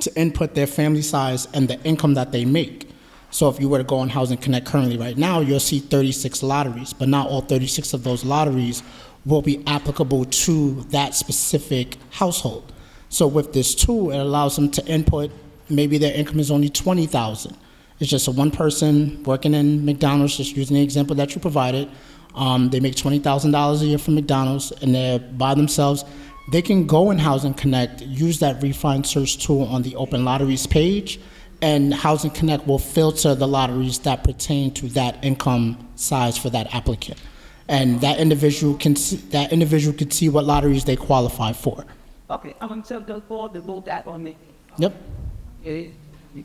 Speaker 6: to input their family size and the income that they make. So if you were to go on Housing Connect currently right now, you'll see 36 lotteries, but not all 36 of those lotteries will be applicable to that specific household. So with this tool, it allows them to input, maybe their income is only $20,000. It's just a one person working in McDonald's, just using the example that you provided. They make $20,000 a year from McDonald's and they're by themselves. They can go in Housing Connect, use that Refine Search tool on the open lotteries page, and Housing Connect will filter the lotteries that pertain to that income size for that applicant. And that individual can see what lotteries they qualify for.
Speaker 8: Okay, I'm going to call the vote that on me.
Speaker 6: Yep.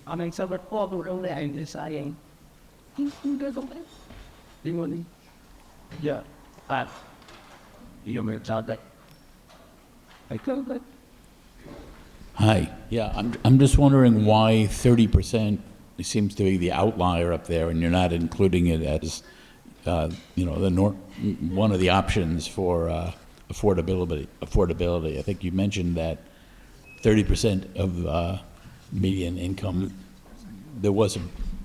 Speaker 8: I'm going to call the vote that in this I ain't. Who does all that? Do you want me?
Speaker 14: Yeah. You may tell that.
Speaker 15: Hi. Yeah, I'm just wondering why 30% seems to be the outlier up there, and you're not including it as, one of the options for affordability. I think you mentioned that 30% of median income. There was a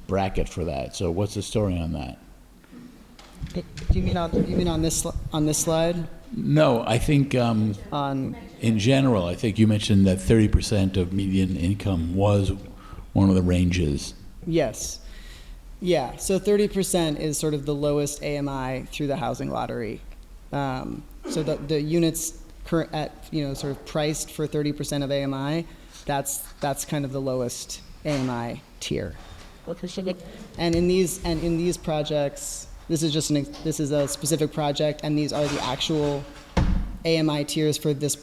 Speaker 15: bracket for that. So what's the story on that?
Speaker 5: Do you mean on this slide?
Speaker 15: No, I think
Speaker 5: On
Speaker 15: in general, I think you mentioned that 30% of median income was one of the ranges.
Speaker 5: Yes. Yeah, so 30% is sort of the lowest AMI through the housing lottery. So the units current at, sort of priced for 30% of AMI, that's kind of the lowest AMI tier. And in these projects, this is a specific project, and these are the actual AMI tiers for this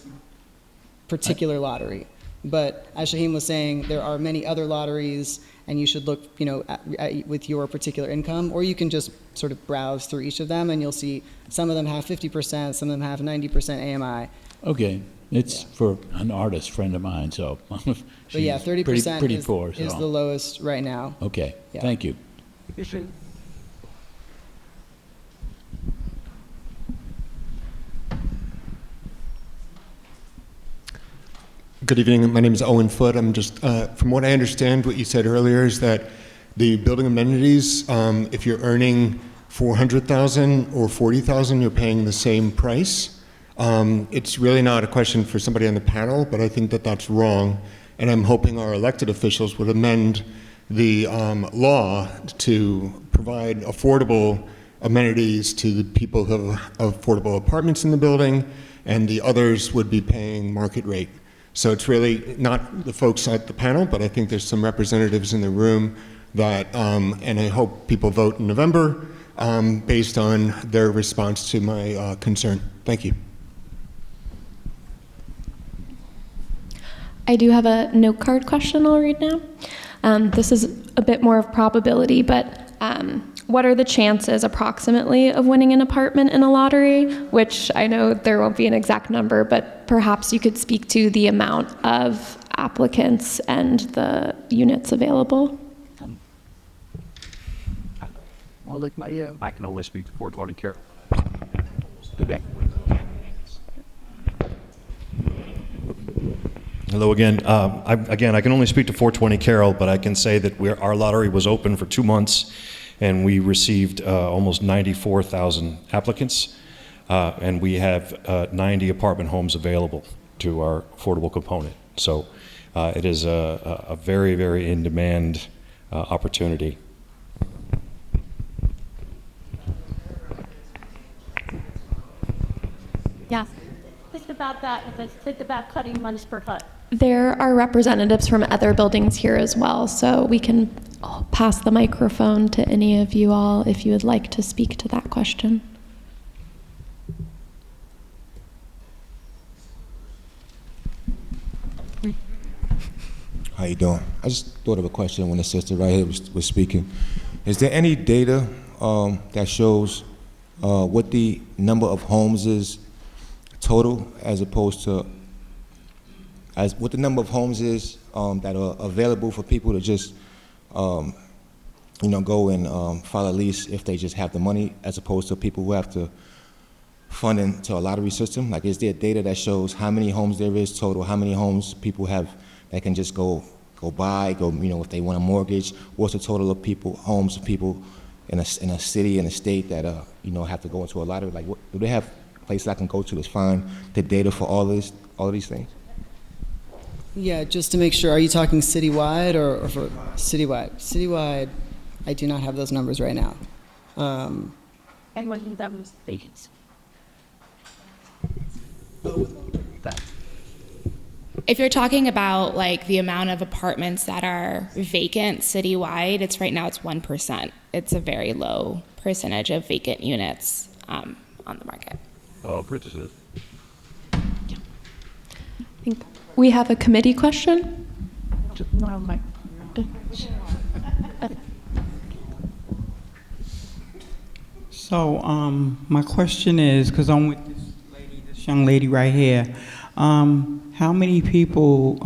Speaker 5: particular lottery. But as Shaheen was saying, there are many other lotteries, and you should look, with your particular income, or you can just sort of browse through each of them, and you'll see some of them have 50%, some of them have 90% AMI.
Speaker 15: Okay, it's for an artist friend of mine, so
Speaker 5: But yeah, 30%
Speaker 15: pretty poor,
Speaker 5: is
Speaker 15: so.
Speaker 5: the lowest right now.
Speaker 15: Okay,
Speaker 5: Yeah.
Speaker 15: thank you.
Speaker 16: Good evening. My name is Owen Foote. I'm just, from what I understand, what you said earlier is that the building amenities, if you're earning $400,000 or $40,000, you're paying the same price. It's really not a question for somebody on the panel, but I think that that's wrong. And I'm hoping our elected officials would amend the law to provide affordable amenities to the people who have affordable apartments in the building, and the others would be paying market rate. So it's really not the folks at the panel, but I think there's some representatives in the room that, and I hope people vote in November based on their response to my concern. Thank you.
Speaker 1: I do have a note card question I'll read now. This is a bit more of probability, but what are the chances approximately of winning an apartment in a lottery? Which I know there won't be an exact number, but perhaps you could speak to the amount of applicants and the units available.
Speaker 14: I'll lick my ear. I can only speak to 420 Carroll.
Speaker 9: Hello again. I can only speak to 420 Carroll, but I can say that our lottery was open for 2 months, and we received almost 94,000 applicants, and we have 90 apartment homes available to our affordable component. So it is a very, very in-demand opportunity.
Speaker 1: Yes.
Speaker 8: Think about that. Think about cutting money per cut.
Speaker 1: There are representatives from other buildings here as well, so we can pass the microphone to any of you all if you would like to speak to that question.
Speaker 17: How you doing? I just thought of a question when the sister right here was speaking. Is there any data that shows what the number of homes is total, as opposed to what the number of homes is that are available for people to just go and file a lease if they just have the money, as opposed to people who have to fund into a lottery system? Like, is there data that shows how many homes there is total, how many homes people have that can just go buy, if they want a mortgage? What's the total of homes of people in a city, in a state that have to go into a lottery? Like, do they have places I can go to find the data for all of these things?
Speaker 5: Yeah, just to make sure, are you talking citywide or for citywide? Citywide, I do not have those numbers right now.
Speaker 8: And when that was vacant.
Speaker 7: If you're talking about like the amount of apartments that are vacant citywide, it's 1%. It's a very low percentage of vacant units on the market.
Speaker 14: Oh, Princess.
Speaker 1: I think we have a committee question.
Speaker 18: So my question is, because I'm with this young lady right here, how many people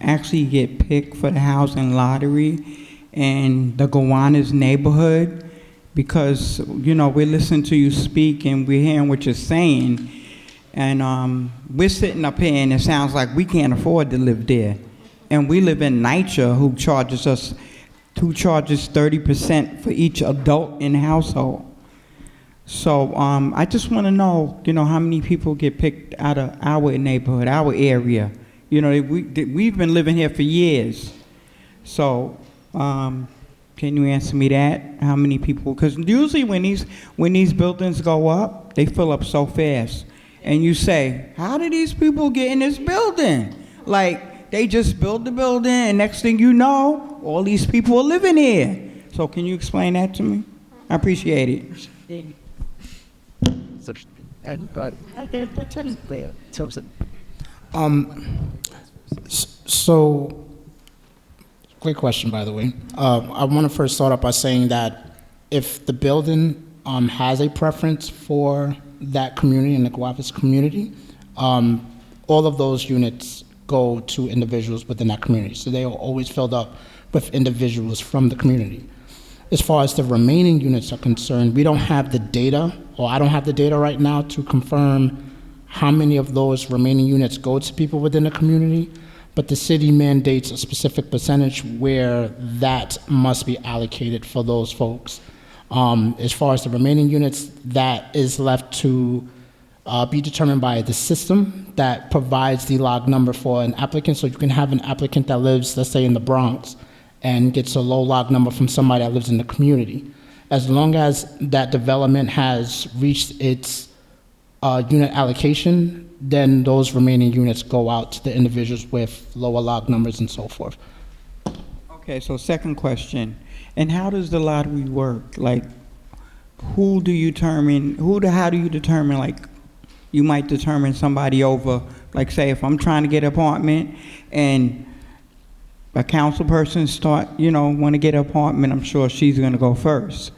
Speaker 18: actually get picked for the housing lottery in the Gowanus neighborhood? Because, we're listening to you speak and we're hearing what you're saying, and we're sitting up here and it sounds like we can't afford to live there. And we live in NYCHA, who charges 30% for each adult in the household. So I just want to know, how many people get picked out of our neighborhood, our area. We've been living here for years. So can you answer me that? How many people? Because usually when these buildings go up, they fill up so fast. And you say, how did these people get in this building? Like, they just built the building, and next thing you know, all these people are living here. So can you explain that to me? I appreciate it.
Speaker 6: So, great question, by the way. I want to first start off by saying that if the building has a preference for that community and the Gowanus community, all of those units go to individuals within that community. So they are always filled up with individuals from the community. As far as the remaining units are concerned, we don't have the data, or I don't have the data right now to confirm how many of those remaining units go to people within the community, but the city mandates a specific percentage where that must be allocated for those folks. As far as the remaining units, that is left to be determined by the system that provides the log number for an applicant. So you can have an applicant that lives, let's say, in the Bronx and gets a low log number from somebody that lives in the community. As long as that development has reached its unit allocation, then those remaining units go out to the individuals with lower log numbers and so forth.
Speaker 18: Okay, so second question. And how does the lottery work? Like, how do you determine, like, you might determine somebody over, like, say, if I'm trying to get an apartment and a council person want to get an apartment, I'm sure she's going to go first.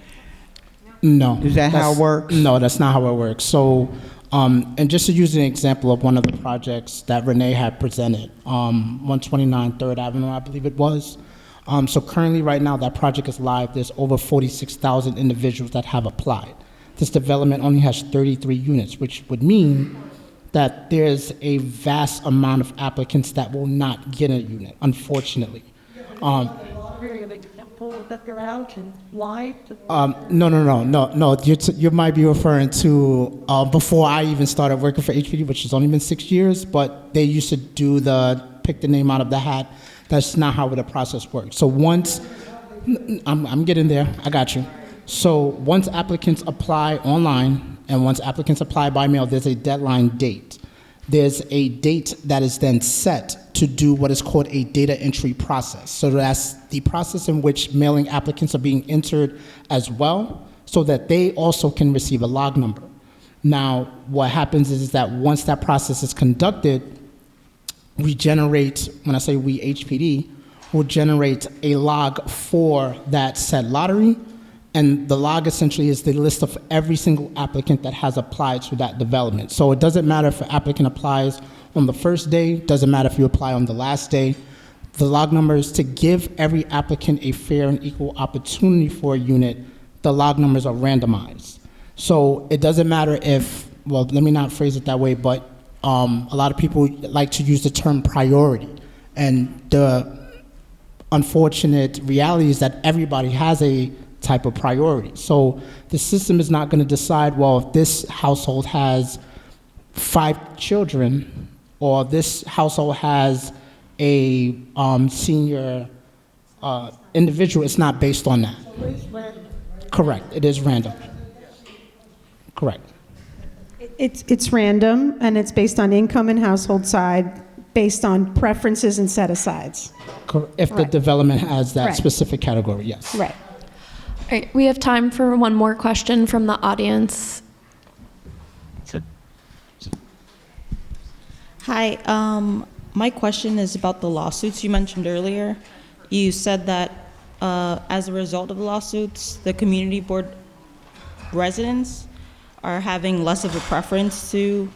Speaker 6: No.
Speaker 18: Is that how it works?
Speaker 6: No, that's not how it works. So, and just to use an example of one of the projects that Renee had presented, 129 3rd Avenue, I believe it was. So currently right now that project is live. There's over 46,000 individuals that have applied. This development only has 33 units, which would mean that there's a vast amount of applicants that will not get a unit, unfortunately. No. You might be referring to before I even started working for HPD, which has only been 6 years, but they used to do the pick the name out of the hat. That's not how the process works. So once, I'm getting there, I got you. So once applicants apply online and once applicants apply by mail, there's a deadline date. There's a date that is then set to do what is called a data entry process. So that's the process in which mailing applicants are being entered as well, so that they also can receive a log number. Now, what happens is that once that process is conducted, we generate, when I say we, HPD, will generate a log for that said lottery, and the log essentially is the list of every single applicant that has applied to that development. So it doesn't matter if an applicant applies on the first day, doesn't matter if you apply on the last day. The log number is to give every applicant a fair and equal opportunity for a unit. The log numbers are randomized. So it doesn't matter if, well, let me not phrase it that way, but a lot of people like to use the term priority. And the unfortunate reality is that everybody has a type of priority. So the system is not going to decide, well, if this household has 5 children or this household has a senior individual, it's not based on that. Correct, it is random. Correct.
Speaker 10: It's random, and it's based on income and household side, based on preferences and set-asides.
Speaker 6: If the development has that specific category, yes.
Speaker 10: Right.
Speaker 1: All right, we have time for one more question from the audience.
Speaker 19: Hi, my question is about the lawsuits you mentioned earlier. You said that as a result of the lawsuits, the community board residents are having less of a preference to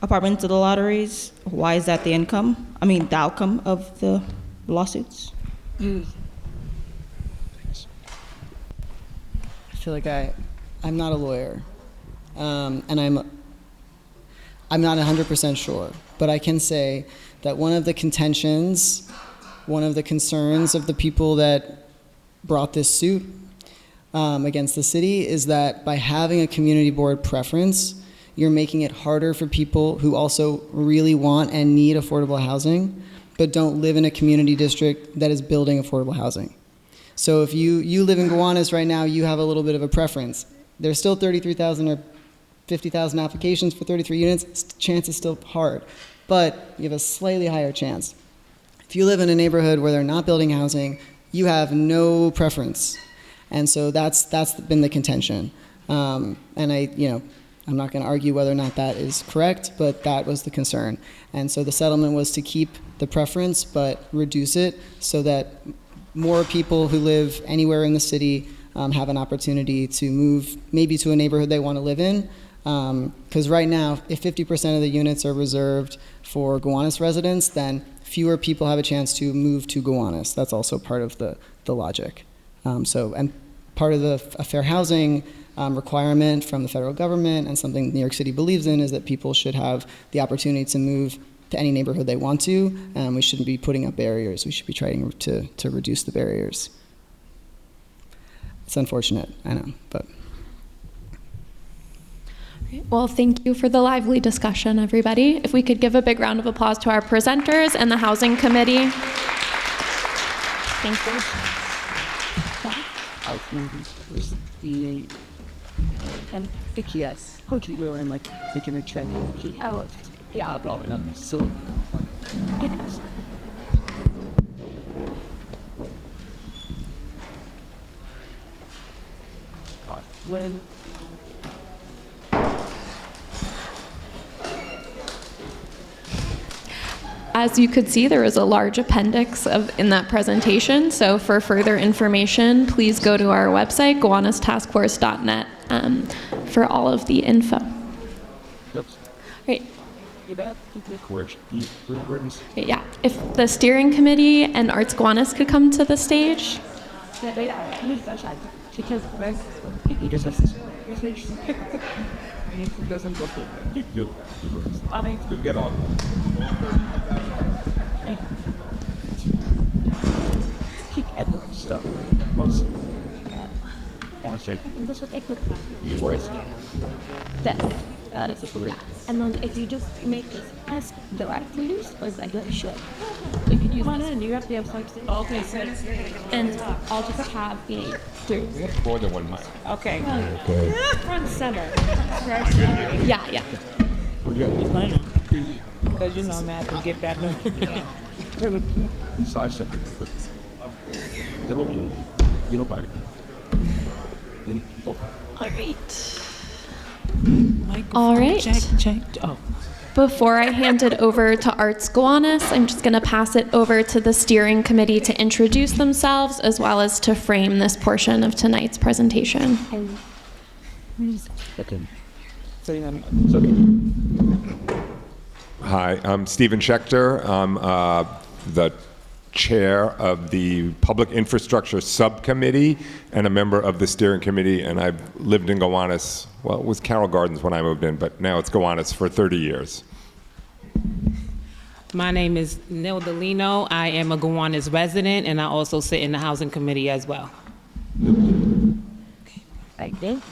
Speaker 19: apartments to the lotteries. Why is that the outcome of the lawsuits?
Speaker 5: I feel like I'm not a lawyer, and I'm not 100% sure, but I can say that one of the contentions, one of the concerns of the people that brought this suit against the city is that by having a community board preference, you're making it harder for people who also really want and need affordable housing, but don't live in a community district that is building affordable housing. So if you live in Gowanus right now, you have a little bit of a preference. There's still 33,000 or 50,000 applications for 33 units. Chance is still hard, but you have a slightly higher chance. If you live in a neighborhood where they're not building housing, you have no preference. And so that's been the contention. And I'm not going to argue whether or not that is correct, but that was the concern. And so the settlement was to keep the preference, but reduce it so that more people who live anywhere in the city have an opportunity to move maybe to a neighborhood they want to live in. Because right now, if 50% of the units are reserved for Gowanus residents, then fewer people have a chance to move to Gowanus. That's also part of the logic. And part of the fair housing requirement from the federal government and something New York City believes in is that people should have the opportunity to move to any neighborhood they want to. We shouldn't be putting up barriers. We should be trying to reduce the barriers. It's unfortunate, I know, but.
Speaker 1: Well, thank you for the lively discussion, everybody. If we could give a big round of applause to our presenters and the Housing Committee. Thank you.
Speaker 8: And yes, hopefully we were in like taking a trip. Yeah, probably not. So when
Speaker 1: As you could see, there was a large appendix in that presentation. So for further information, please go to our website, gowanustaskforce.net, for all of the info. Great. Yeah, if the steering committee and Arts Gowanus could come to the stage.
Speaker 14: Get on. Stuff.
Speaker 8: And then if you just make this as directly use, or is that good? Should. If you use it, you have to have something. Okay, so and I'll just have the three.
Speaker 14: More than one mic.
Speaker 8: Okay.
Speaker 14: Okay.
Speaker 8: Front center.
Speaker 1: Yeah.
Speaker 8: Because you know I'm at to get that.
Speaker 14: Side center. You know, buddy.
Speaker 1: All right.
Speaker 8: Check. Oh.
Speaker 1: Before I hand it over to Arts Gowanus, I'm just going to pass it over to the steering committee to introduce themselves as well as to frame this portion of tonight's presentation.
Speaker 20: Hi, I'm Stephen Schechter. I'm the chair of the Public Infrastructure Subcommittee and a member of the steering committee, and I've lived in Gowanus, well, it was Carroll Gardens when I moved in, but now it's Gowanus for 30 years.
Speaker 21: My name is Nilda Lino. I am a Gowanus resident, and I also sit in the Housing Committee as well.
Speaker 22: Thank you.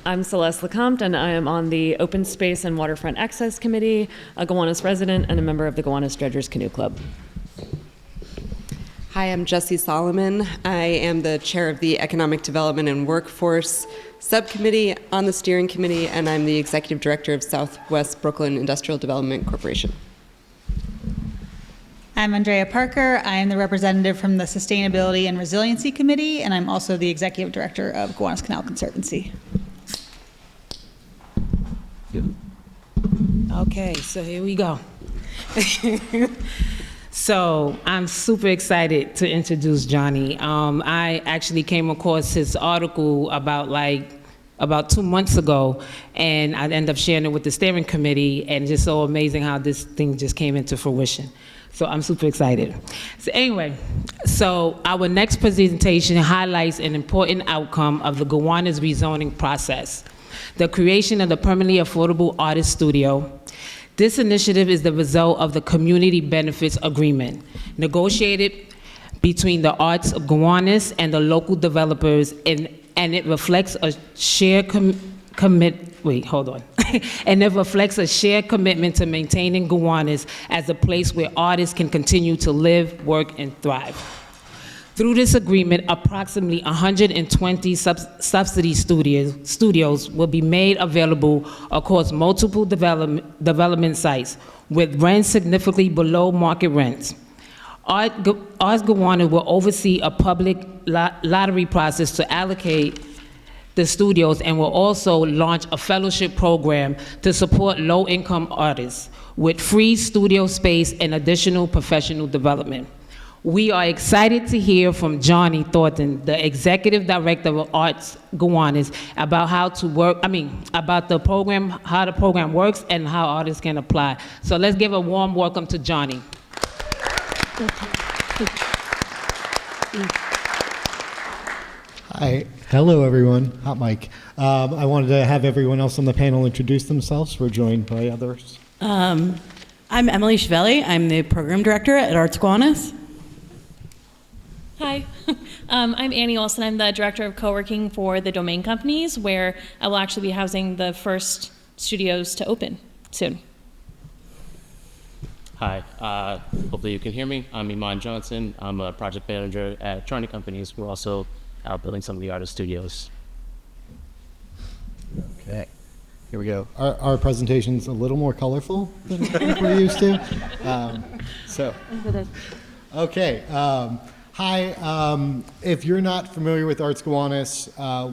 Speaker 22: I'm Celeste Lecomte, and I am on the Open Space and Waterfront Access Committee, a Gowanus resident, and a member of the Gowanus Dredgers Canoe Club.
Speaker 23: Hi, I'm Jessie Solomon. I am the chair of the Economic Development and Workforce Subcommittee on the steering committee, and I'm the executive director of Southwest Brooklyn Industrial Development Corporation.
Speaker 24: I'm Andrea Parker. I am the representative from the Sustainability and Resiliency Committee, and I'm also the executive director of Gowanus Canal Conservancy.
Speaker 21: Okay, so here we go. So I'm super excited to introduce Johnny. I actually came across his article about 2 months ago, and I ended up sharing it with the steering committee, and just so amazing how this thing just came into fruition. So I'm super excited. So anyway, so our next presentation highlights an important outcome of the Gowanus rezoning process, the creation of the permanently affordable artist studio. This initiative is the result of the Community Benefits Agreement, negotiated between the Arts Gowanus and the local developers in and it reflects a shared and it reflects a shared commitment to maintaining Gowanus as a place where artists can continue to live, work, and thrive. Through this agreement, approximately 120 subsidy studios will be made available across multiple development sites with rents significantly below market rents. Arts Gowanus will oversee a public lottery process to allocate the studios and will also launch a fellowship program to support low-income artists with free studio space and additional professional development. We are excited to hear from Johnny Thornton, the Executive Director of Arts Gowanus, about about the program, how the program works and how artists can apply. So let's give a warm welcome to Johnny.
Speaker 2: Hi. Hello, everyone. Hot mic. I wanted to have everyone else on the panel introduce themselves. We're joined by others.
Speaker 3: I'm Emily Chiavelli. I'm the Program Director at Arts Gowanus.
Speaker 4: Hi, I'm Annie Olson. I'm the Director of Co-working for the Domain Companies, where I will actually be housing the first studios to open soon.
Speaker 11: Hi, hopefully you can hear me. I'm Iman Johnson. I'm a project manager at Charney Companies. We're also out building some of the artist studios.
Speaker 2: Okay. Here we go. Our presentation's a little more colorful than we're used to. Okay. Hi. If you're not familiar with Arts Gowanus,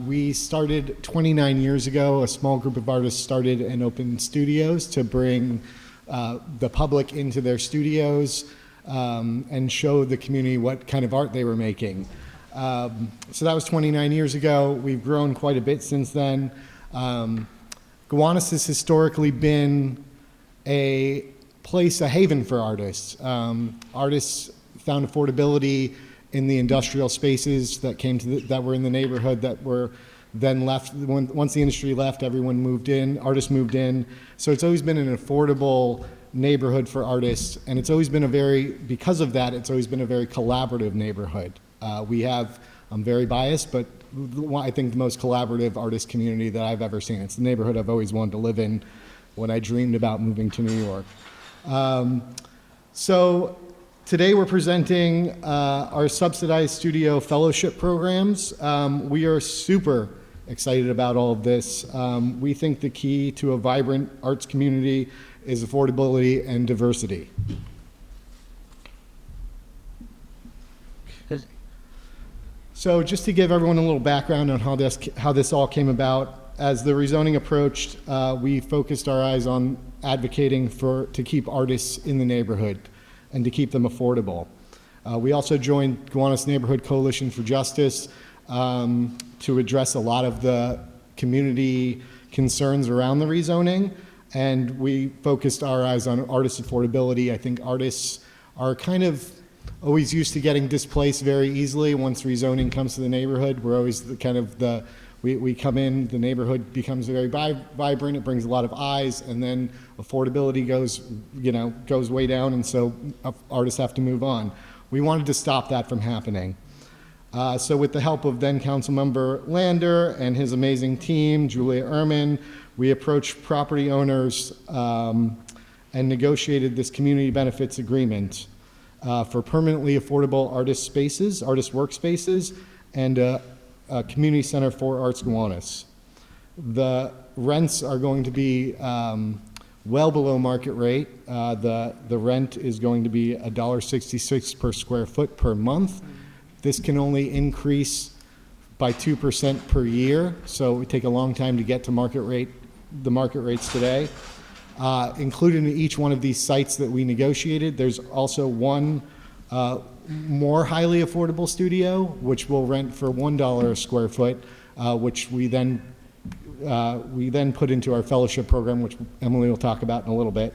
Speaker 2: we started 29 years ago. A small group of artists started and opened studios to bring the public into their studios and show the community what kind of art they were making. So that was 29 years ago. We've grown quite a bit since then. Gowanus has historically been a place, a haven for artists. Artists found affordability in the industrial spaces that came to that were in the neighborhood that were then left. Once the industry left, everyone moved in, artists moved in. So it's always been an affordable neighborhood for artists, and it's always been because of that, it's always been a very collaborative neighborhood. I'm very biased, but I think the most collaborative artist community that I've ever seen. It's the neighborhood I've always wanted to live in when I dreamed about moving to New York. So today we're presenting our subsidized studio fellowship programs. We are super excited about all of this. We think the key to a vibrant arts community is affordability and diversity. So just to give everyone a little background on how this all came about, as the rezoning approached, we focused our eyes on advocating to keep artists in the neighborhood and to keep them affordable. We also joined Gowanus Neighborhood Coalition for Justice to address a lot of the community concerns around the rezoning, and we focused our eyes on artist affordability. I think artists are kind of always used to getting displaced very easily once rezoning comes to the neighborhood. We're always we come in, the neighborhood becomes very vibrant, it brings a lot of eyes, and then affordability goes way down, and so artists have to move on. We wanted to stop that from happening. So with the help of then Councilmember Lander and his amazing team, Julia Ehrman, we approached property owners and negotiated this community benefits agreement for permanently affordable artist spaces, artist workspaces, and a community center for Arts Gowanus. The rents are going to be well below market rate. The rent is going to be $1.66 per square foot per month. This can only increase by 2% per year, so it would take a long time to get to the market rates today. Included in each one of these sites that we negotiated, there's also one more highly affordable studio, which will rent for $1 a square foot, which we then put into our fellowship program, which Emily will talk about in a little bit.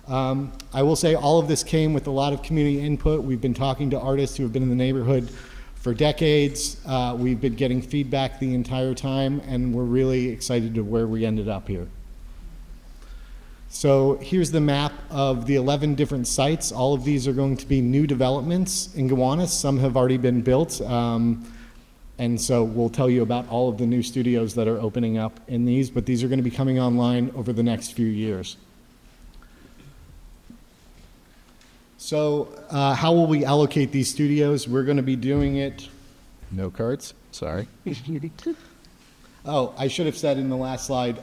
Speaker 2: I will say all of this came with a lot of community input. We've been talking to artists who have been in the neighborhood for decades. We've been getting feedback the entire time, and we're really excited to where we ended up here. So here's the map of the 11 different sites. All of these are going to be new developments in Gowanus. Some have already been built. And so we'll tell you about all of the new studios that are opening up in these, but these are going to be coming online over the next few years. So how will we allocate these studios? We're going to be doing it, no cards, sorry. Oh, I should have said in the last slide,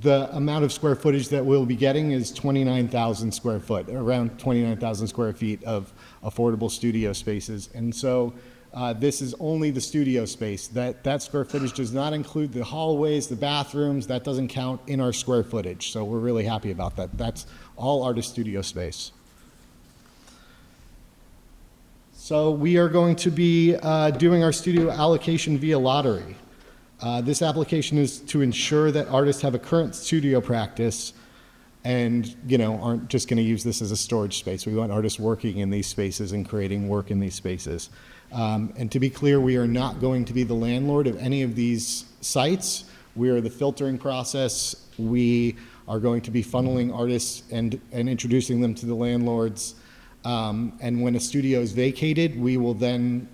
Speaker 2: the amount of square footage that we'll be getting is 29,000 square foot, around 29,000 square feet of affordable studio spaces. And so this is only the studio space. That square footage does not include the hallways, the bathrooms. That doesn't count in our square footage. So we're really happy about that. That's all artist studio space. So we are going to be doing our studio allocation via lottery. This application is to ensure that artists have a current studio practice and, you know, aren't just going to use this as a storage space. We want artists working in these spaces and creating work in these spaces. And to be clear, we are not going to be the landlord of any of these sites. We are the filtering process. We are going to be funneling artists and introducing them to the landlords. And when a studio is vacated, we will then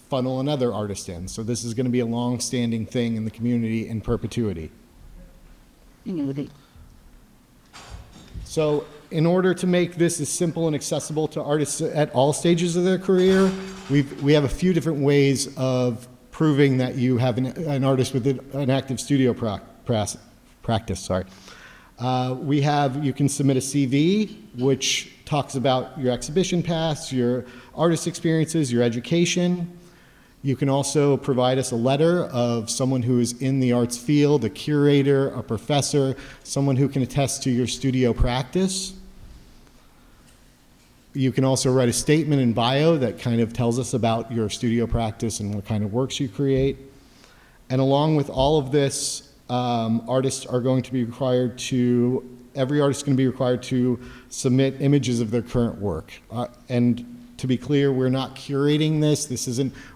Speaker 2: funnel another artist in. So this is going to be a long-standing thing in the community in perpetuity. So in order to make this as simple and accessible to artists at all stages of their career, we have a few different ways of proving that you have an artist with an active studio practice. Sorry. You can submit a CV, which talks about your exhibition past, your artist experiences, your education. You can also provide us a letter of someone who is in the arts field, a curator, a professor, someone who can attest to your studio practice. You can also write a statement in bio that kind of tells us about your studio practice and what kind of works you create. And along with all of this, artists are going to be required to, every artist is going to be required to submit images of their current work. And to be clear, we're not curating this.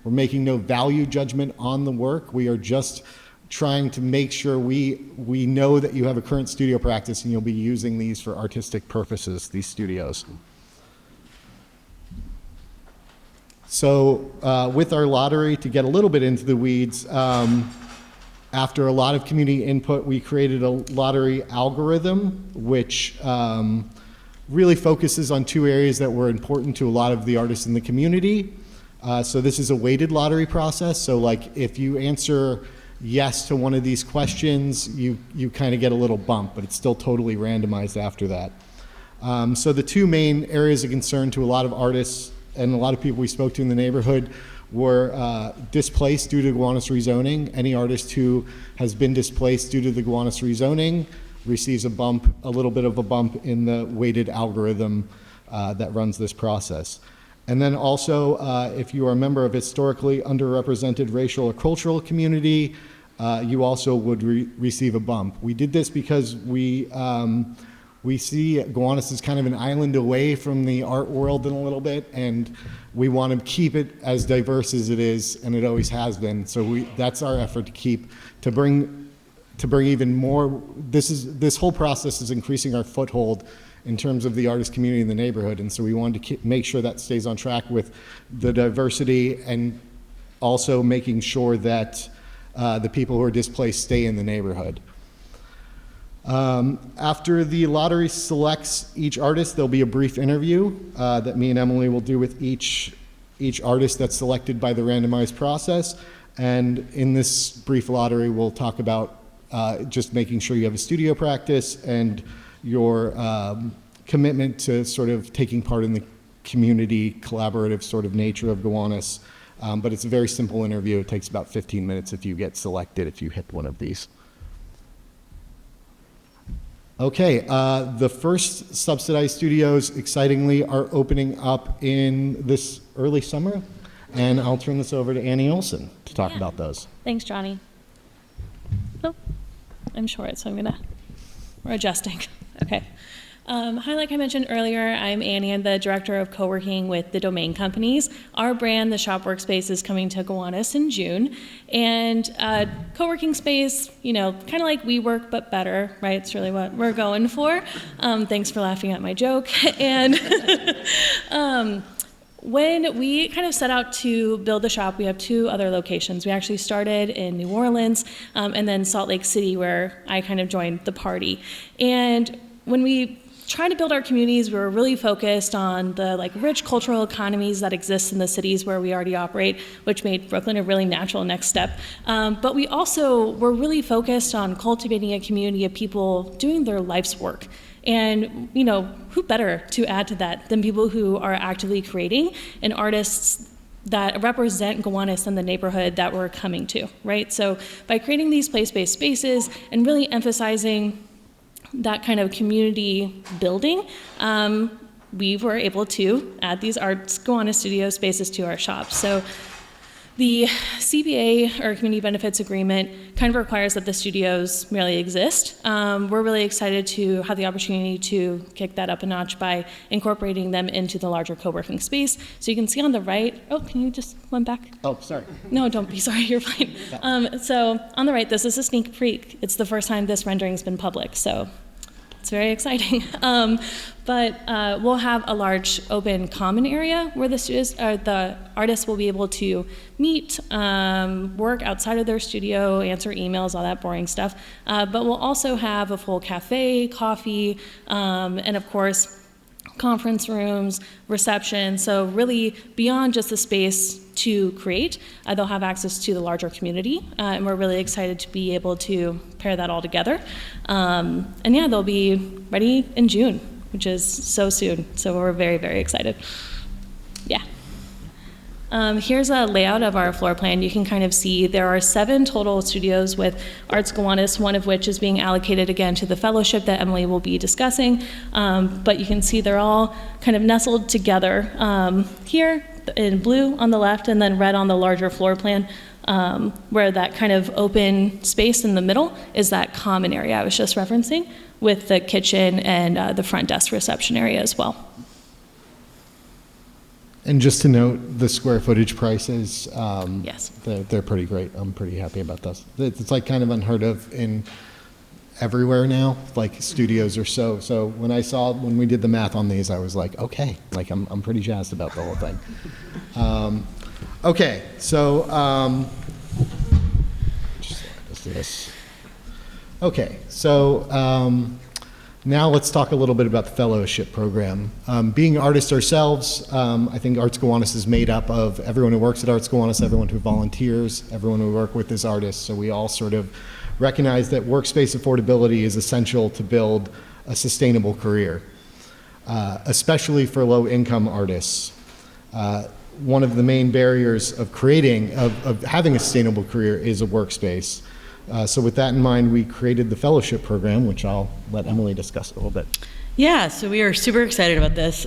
Speaker 2: We're making no value judgment on the work. We are just trying to make sure we know that you have a current studio practice and you'll be using these for artistic purposes, these studios. So with our lottery, to get a little bit into the weeds, after a lot of community input, we created a lottery algorithm, which really focuses on two areas that were important to a lot of the artists in the community. So this is a weighted lottery process. So like if you answer yes to one of these questions, you kind of get a little bump, but it's still totally randomized after that. So the two main areas of concern to a lot of artists and a lot of people we spoke to in the neighborhood were displaced due to Gowanus rezoning. Any artist who has been displaced due to the Gowanus rezoning receives a little bit of a bump in the weighted algorithm that runs this process. And then also, if you are a member of historically underrepresented racial or cultural community, you also would receive a bump. We did this because we see Gowanus as kind of an island away from the art world in a little bit, and we want to keep it as diverse as it is, and it always has been. So that's our effort to bring even more. This whole process is increasing our foothold in terms of the artist community in the neighborhood, and so we wanted to make sure that stays on track with the diversity and also making sure that the people who are displaced stay in the neighborhood. After the lottery selects each artist, there'll be a brief interview that me and Emily will do with each artist that's selected by the randomized process. And in this brief lottery, we'll talk about just making sure you have a studio practice and your commitment to sort of taking part in the community collaborative sort of nature of Gowanus. But it's a very simple interview. It takes about 15 minutes if you get selected, if you hit one of these. Okay, the first subsidized studios, excitingly, are opening up in this early summer, and I'll turn this over to Annie Olson to talk about those.
Speaker 4: Thanks, Johnny. Oh, I'm short, so we're adjusting. Okay. Hi, like I mentioned earlier, I'm Annie. I'm the director of co-working with the domain companies. Our brand, the Shop Workspace, is coming to Gowanus in June. And co-working space, kind of like WeWork, but better, right? It's really what we're going for. Thanks for laughing at my joke. And when we kind of set out to build the shop, we have 2 other locations. We actually started in New Orleans and then Salt Lake City, where I kind of joined the party. And when we tried to build our communities, we were really focused on the rich cultural economies that exist in the cities where we already operate, which made Brooklyn a really natural next step. But we also were really focused on cultivating a community of people doing their life's work. And, who better to add to that than people who are actively creating and artists that represent Gowanus and the neighborhood that we're coming to, right? So by creating these place-based spaces and really emphasizing that kind of community building, we were able to add these Arts Gowanus studio spaces to our shop. So the CBA, or Community Benefits Agreement, kind of requires that the studios merely exist. We're really excited to have the opportunity to kick that up a notch by incorporating them into the larger co-working space. So you can see on the right, can you just went back?
Speaker 2: Oh, sorry.
Speaker 4: No, don't be sorry, you're fine. So on the right, this is a sneak peek. It's the first time this rendering's been public, so it's very exciting. But we'll have a large open common area where the artists will be able to meet, work outside of their studio, answer emails, all that boring stuff. But we'll also have a full cafe, coffee, and of course, conference rooms, reception. So really beyond just the space to create, they'll have access to the larger community. And we're really excited to be able to pair that all together. And yeah, they'll be ready in June, which is so soon. So we're very, very excited. Yeah. Here's a layout of our floor plan. You can kind of see there are 7 total studios with Arts Gowanus, one of which is being allocated again to the fellowship that Emily will be discussing. But you can see they're all kind of nestled together here in blue on the left and then red on the larger floor plan, where that kind of open space in the middle is that common area I was just referencing, with the kitchen and the front desk reception area as well.
Speaker 2: And just to note, the square footage prices,
Speaker 4: yes,
Speaker 2: they're pretty great. I'm pretty happy about this. It's like kind of unheard of in everywhere now. Like studios are so when we did the math on these, I was like, okay, like I'm pretty jazzed about the whole thing. Okay, so let's do this. Okay, so now let's talk a little bit about the fellowship program. Being artists ourselves, I think Arts Gowanus is made up of everyone who works at Arts Gowanus, everyone who volunteers, everyone who work with as artists. So we all sort of recognize that workspace affordability is essential to build a sustainable career, especially for low-income artists. One of the main barriers of having a sustainable career is a workspace. So with that in mind, we created the fellowship program, which I'll let Emily discuss a little bit.
Speaker 3: Yeah, so we are super excited about this.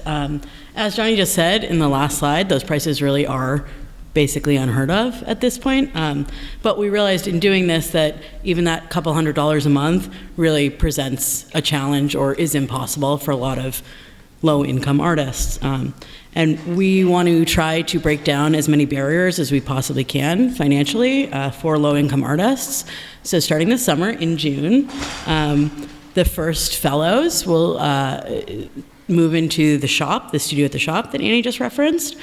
Speaker 3: As Johnny just said in the last slide, those prices really are basically unheard of at this point. But we realized in doing this that even that couple $100s a month really presents a challenge or is impossible for a lot of low-income artists. And we want to try to break down as many barriers as we possibly can financially for low-income artists. So starting this summer in June, the first fellows will move into the shop, the studio at the shop that Annie just referenced.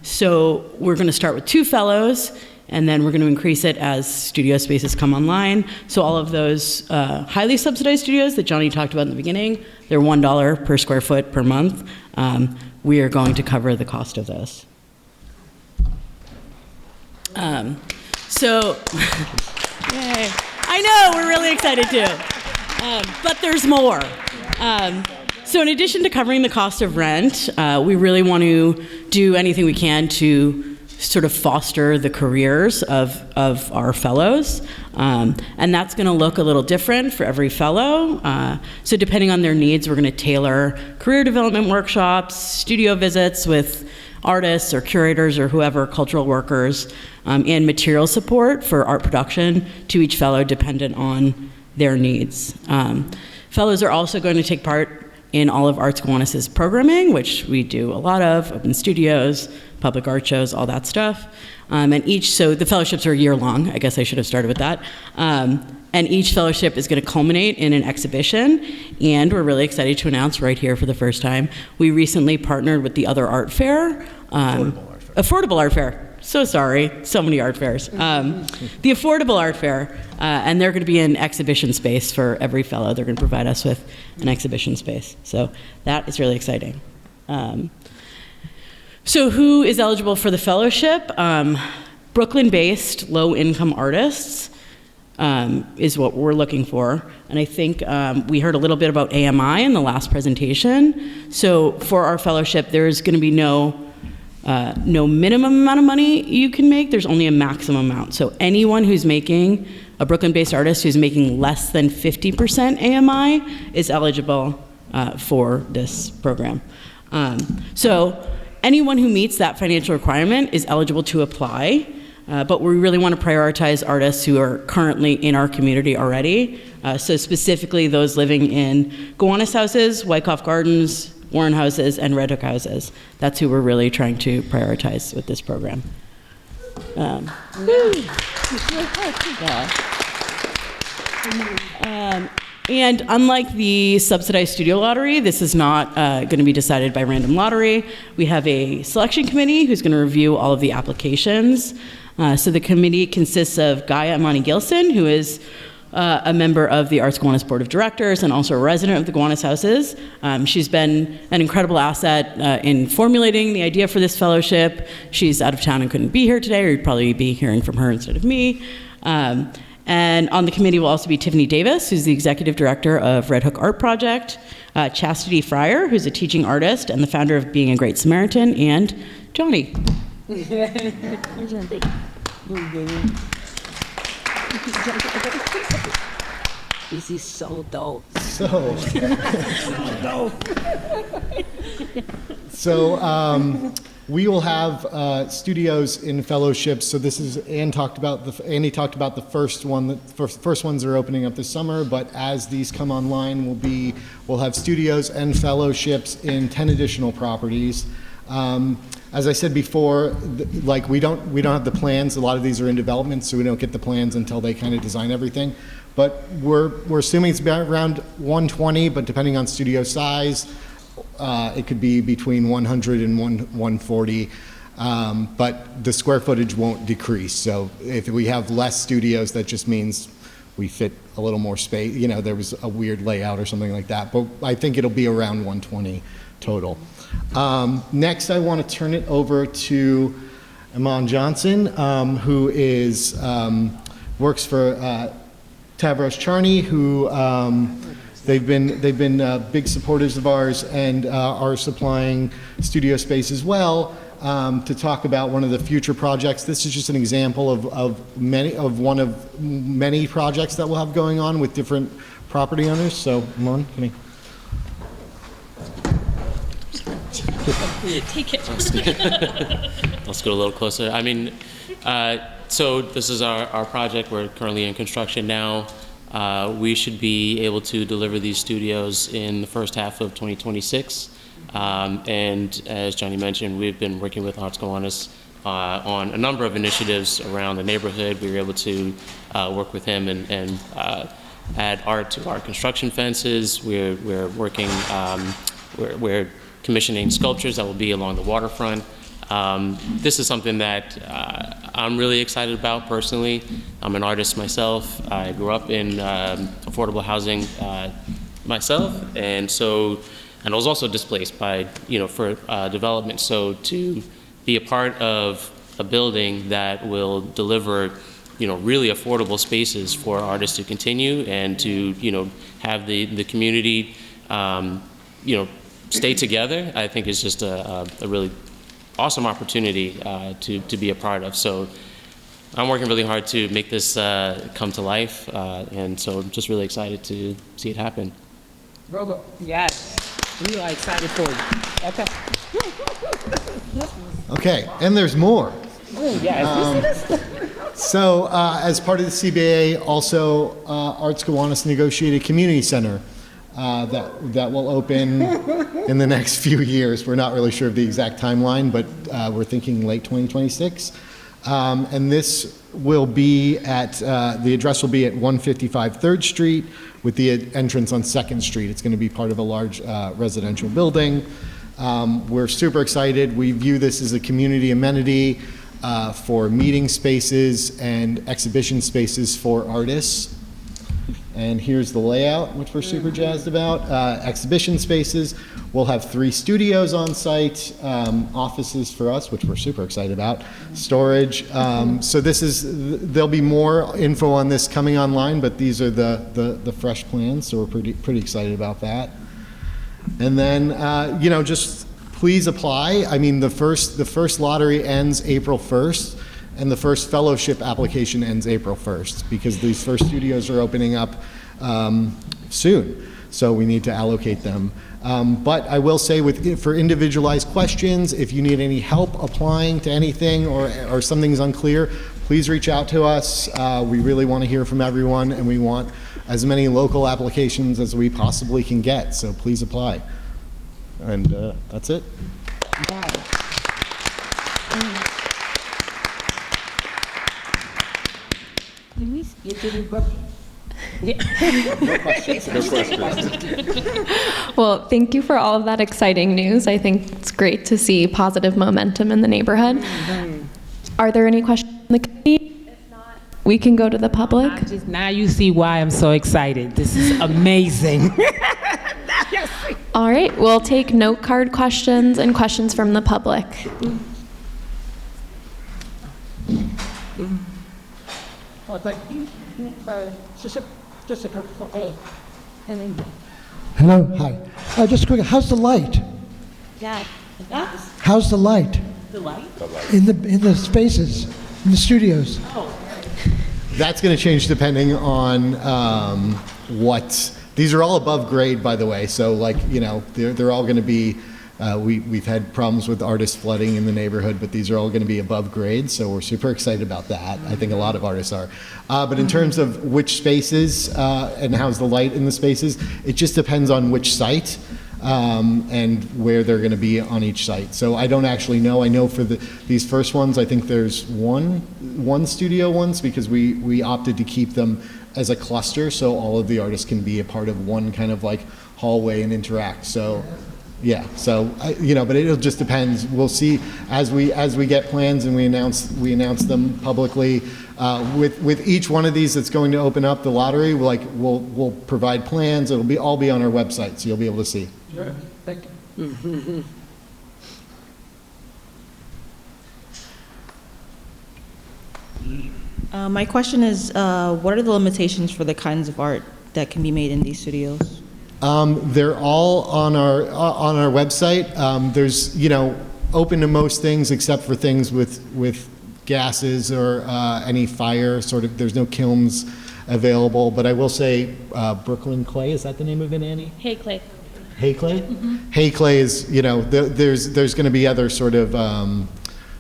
Speaker 3: So we're going to start with 2 fellows, and then we're going to increase it as studio spaces come online. So all of those highly subsidized studios that Johnny talked about in the beginning, they're $1 per square foot per month. We are going to cover the cost of this. Yay. I know, we're really excited too. But there's more. So in addition to covering the cost of rent, we really want to do anything we can to sort of foster the careers of our fellows. And that's going to look a little different for every fellow. So depending on their needs, we're going to tailor career development workshops, studio visits with artists or curators or whoever, cultural workers, and material support for art production to each fellow dependent on their needs. Fellows are also going to take part in all of Arts Gowanus' programming, which we do a lot of, open studios, public art shows, all that stuff. So the fellowships are year-long. I guess I should have started with that. And each fellowship is going to culminate in an exhibition, and we're really excited to announce right here for the first time, we recently partnered with the other art fair. Affordable Art Fair. So sorry, so many art fairs. The Affordable Art Fair, and they're going to be an exhibition space for every fellow. They're going to provide us with an exhibition space. So that is really exciting. So who is eligible for the fellowship? Brooklyn-based low-income artists is what we're looking for. And I think we heard a little bit about AMI in the last presentation. So for our fellowship, there's going to be no minimum amount of money you can make. There's only a maximum amount. So anyone who's making, a Brooklyn-based artist who's making less than 50% AMI is eligible for this program. So anyone who meets that financial requirement is eligible to apply. But we really want to prioritize artists who are currently in our community already. So specifically those living in Gowanus houses, Wyckoff Gardens, Warren houses, and Red Hook houses. That's who we're really trying to prioritize with this program. And unlike the subsidized studio lottery, this is not going to be decided by random lottery. We have a selection committee who's going to review all of the applications. So the committee consists of Gaia Amani Gilson, who is a member of the Arts Gowanus Board of Directors and also a resident of the Gowanus houses. She's been an incredible asset in formulating the idea for this fellowship. She's out of town and couldn't be here today, or you'd probably be hearing from her instead of me. And on the committee will also be Tiffany Davis, who's the executive director of Red Hook Art Project, Chastity Fryer, who's a teaching artist and the founder of Being a Great Samaritan, and Johnny.
Speaker 8: This is so dope.
Speaker 2: So we will have studios in fellowships. So this is Andy talked about the first one. The first ones are opening up this summer. But as these come online, we'll have studios and fellowships in 10 additional properties. As I said before, we don't have the plans. A lot of these are in development, so we don't get the plans until they kind of design everything. But we're assuming it's around 120, but depending on studio size, it could be between 100 and 140. But the square footage won't decrease. So if we have less studios, that just means we fit a little more space. You know, there was a weird layout or something like that. But I think it'll be around 120 total. Next, I want to turn it over to Iman Johnson, who is works for Tavros Charney, who they've been big supporters of ours and are supplying studio space as well to talk about one of the future projects. This is just an example of one of many projects that we'll have going on with different property owners. So, Iman, come here.
Speaker 4: Take it.
Speaker 11: Let's go a little closer. I mean, so this is our project. We're currently in construction now. We should be able to deliver these studios in the first half of 2026. And as Johnny mentioned, we've been working with Arts Gowanus on a number of initiatives around the neighborhood. We were able to work with him and add art to our construction fences. We're working, we're commissioning sculptures that will be along the waterfront. This is something that I'm really excited about personally. I'm an artist myself. I grew up in affordable housing myself, and I was also displaced by, for development. So to be a part of a building that will deliver, really affordable spaces for artists to continue and to, have the community, stay together, I think is just a really awesome opportunity to be a part of. So I'm working really hard to make this come to life, and so I'm just really excited to see it happen.
Speaker 21: Brother, yes, we are excited for you.
Speaker 2: Okay, and there's more.
Speaker 21: Oh, yes.
Speaker 2: So as part of the CBA, also Arts Gowanus negotiated community center that will open in the next few years. We're not really sure of the exact timeline, but we're thinking late 2026. And this will be at, the address will be at 155 3rd Street with the entrance on 2nd Street. It's going to be part of a large residential building. We're super excited. We view this as a community amenity for meeting spaces and exhibition spaces for artists. And here's the layout, which we're super jazzed about. Exhibition spaces. We'll have 3 studios on site, offices for us, which we're super excited about, storage. So there'll be more info on this coming online, but these are the fresh plans, so we're pretty excited about that. And then, just please apply. I mean, the first lottery ends April 1st. And the first fellowship application ends April 1st because these first studios are opening up soon. So we need to allocate them. But I will say for individualized questions, if you need any help applying to anything or something's unclear, please reach out to us. We really want to hear from everyone and we want as many local applications as we possibly can get. So please apply. And that's it.
Speaker 1: Well, thank you for all of that exciting news. I think it's great to see positive momentum in the neighborhood. Are there any questions in the committee? If not, we can go to the public.
Speaker 21: Now you see why I'm so excited. This is amazing.
Speaker 1: All right, we'll take note card questions and questions from the public.
Speaker 12: Hello, hi. Just quick, how's the light?
Speaker 19: Yeah.
Speaker 12: How's the light?
Speaker 21: The light?
Speaker 12: In the spaces, in the studios.
Speaker 2: That's going to change depending on these are all above grade, by the way. So they're all going to be, we've had problems with artist flooding in the neighborhood, but these are all going to be above grade. So we're super excited about that. I think a lot of artists are. But in terms of which spaces and how's the light in the spaces, it just depends on which site and where they're going to be on each site. So I don't actually know. I know for these first ones, I think there's one studio once because we opted to keep them as a cluster, so all of the artists can be a part of one kind of like hallway and interact. So, yeah. So but it'll just depends. We'll see as we get plans and we announce them publicly. With each one of these that's going to open up the lottery, we'll provide plans. It'll all be on our website, so you'll be able to see.
Speaker 8: Sure. Thank you.
Speaker 19: My question is, what are the limitations for the kinds of art that can be made in these studios?
Speaker 2: They're all on our website. There's open to most things except for things with gases or any fire. There's no kilns available. But I will say, Brooklyn Clay, is that the name of it, Annie?
Speaker 4: Hey, Clay.
Speaker 2: Hay Clay?
Speaker 4: Mm-hmm.
Speaker 2: Hay Clay is there's going to be other sort of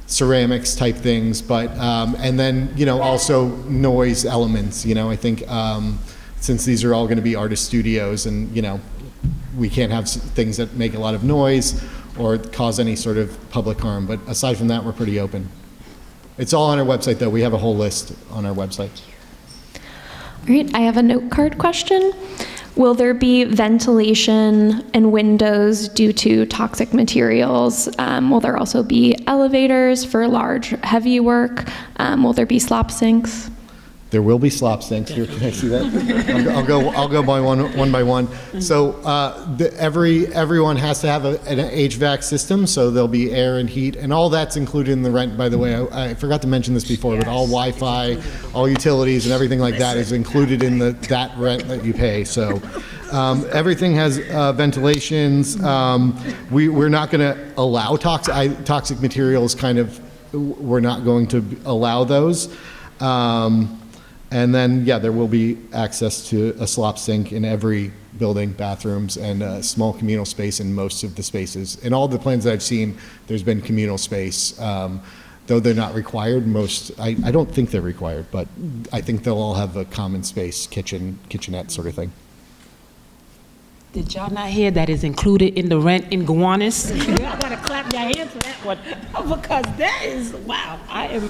Speaker 2: ceramics type things, but and then also noise elements. I think since these are all going to be artist studios, and we can't have things that make a lot of noise or cause any sort of public harm. But aside from that, we're pretty open. It's all on our website, though. We have a whole list on our website.
Speaker 1: All right, I have a note card question. Will there be ventilation and windows due to toxic materials? Will there also be elevators for large, heavy work? Will there be slop sinks?
Speaker 2: There will be slop sinks. Here, can I see that? I'll go by one by one. So everyone has to have an HVAC system, so there'll be air and heat, and all that's included in the rent. By the way, I forgot to mention this before, but all Wi-Fi, all utilities, and everything like that is included in that rent that you pay. So everything has ventilations. We're not going to allow toxic materials. We're not going to allow those. And then, there will be access to a slop sink in every building, bathrooms, and a small communal space in most of the spaces. In all the plans that I've seen, there's been communal space. Though they're not required, I don't think they're required, but I think they'll all have a common space, kitchenette sort of thing.
Speaker 21: Did y'all not hear that is included in the rent in Gowanus? Y'all gotta clap your hands for that one, because that is, wow, I am.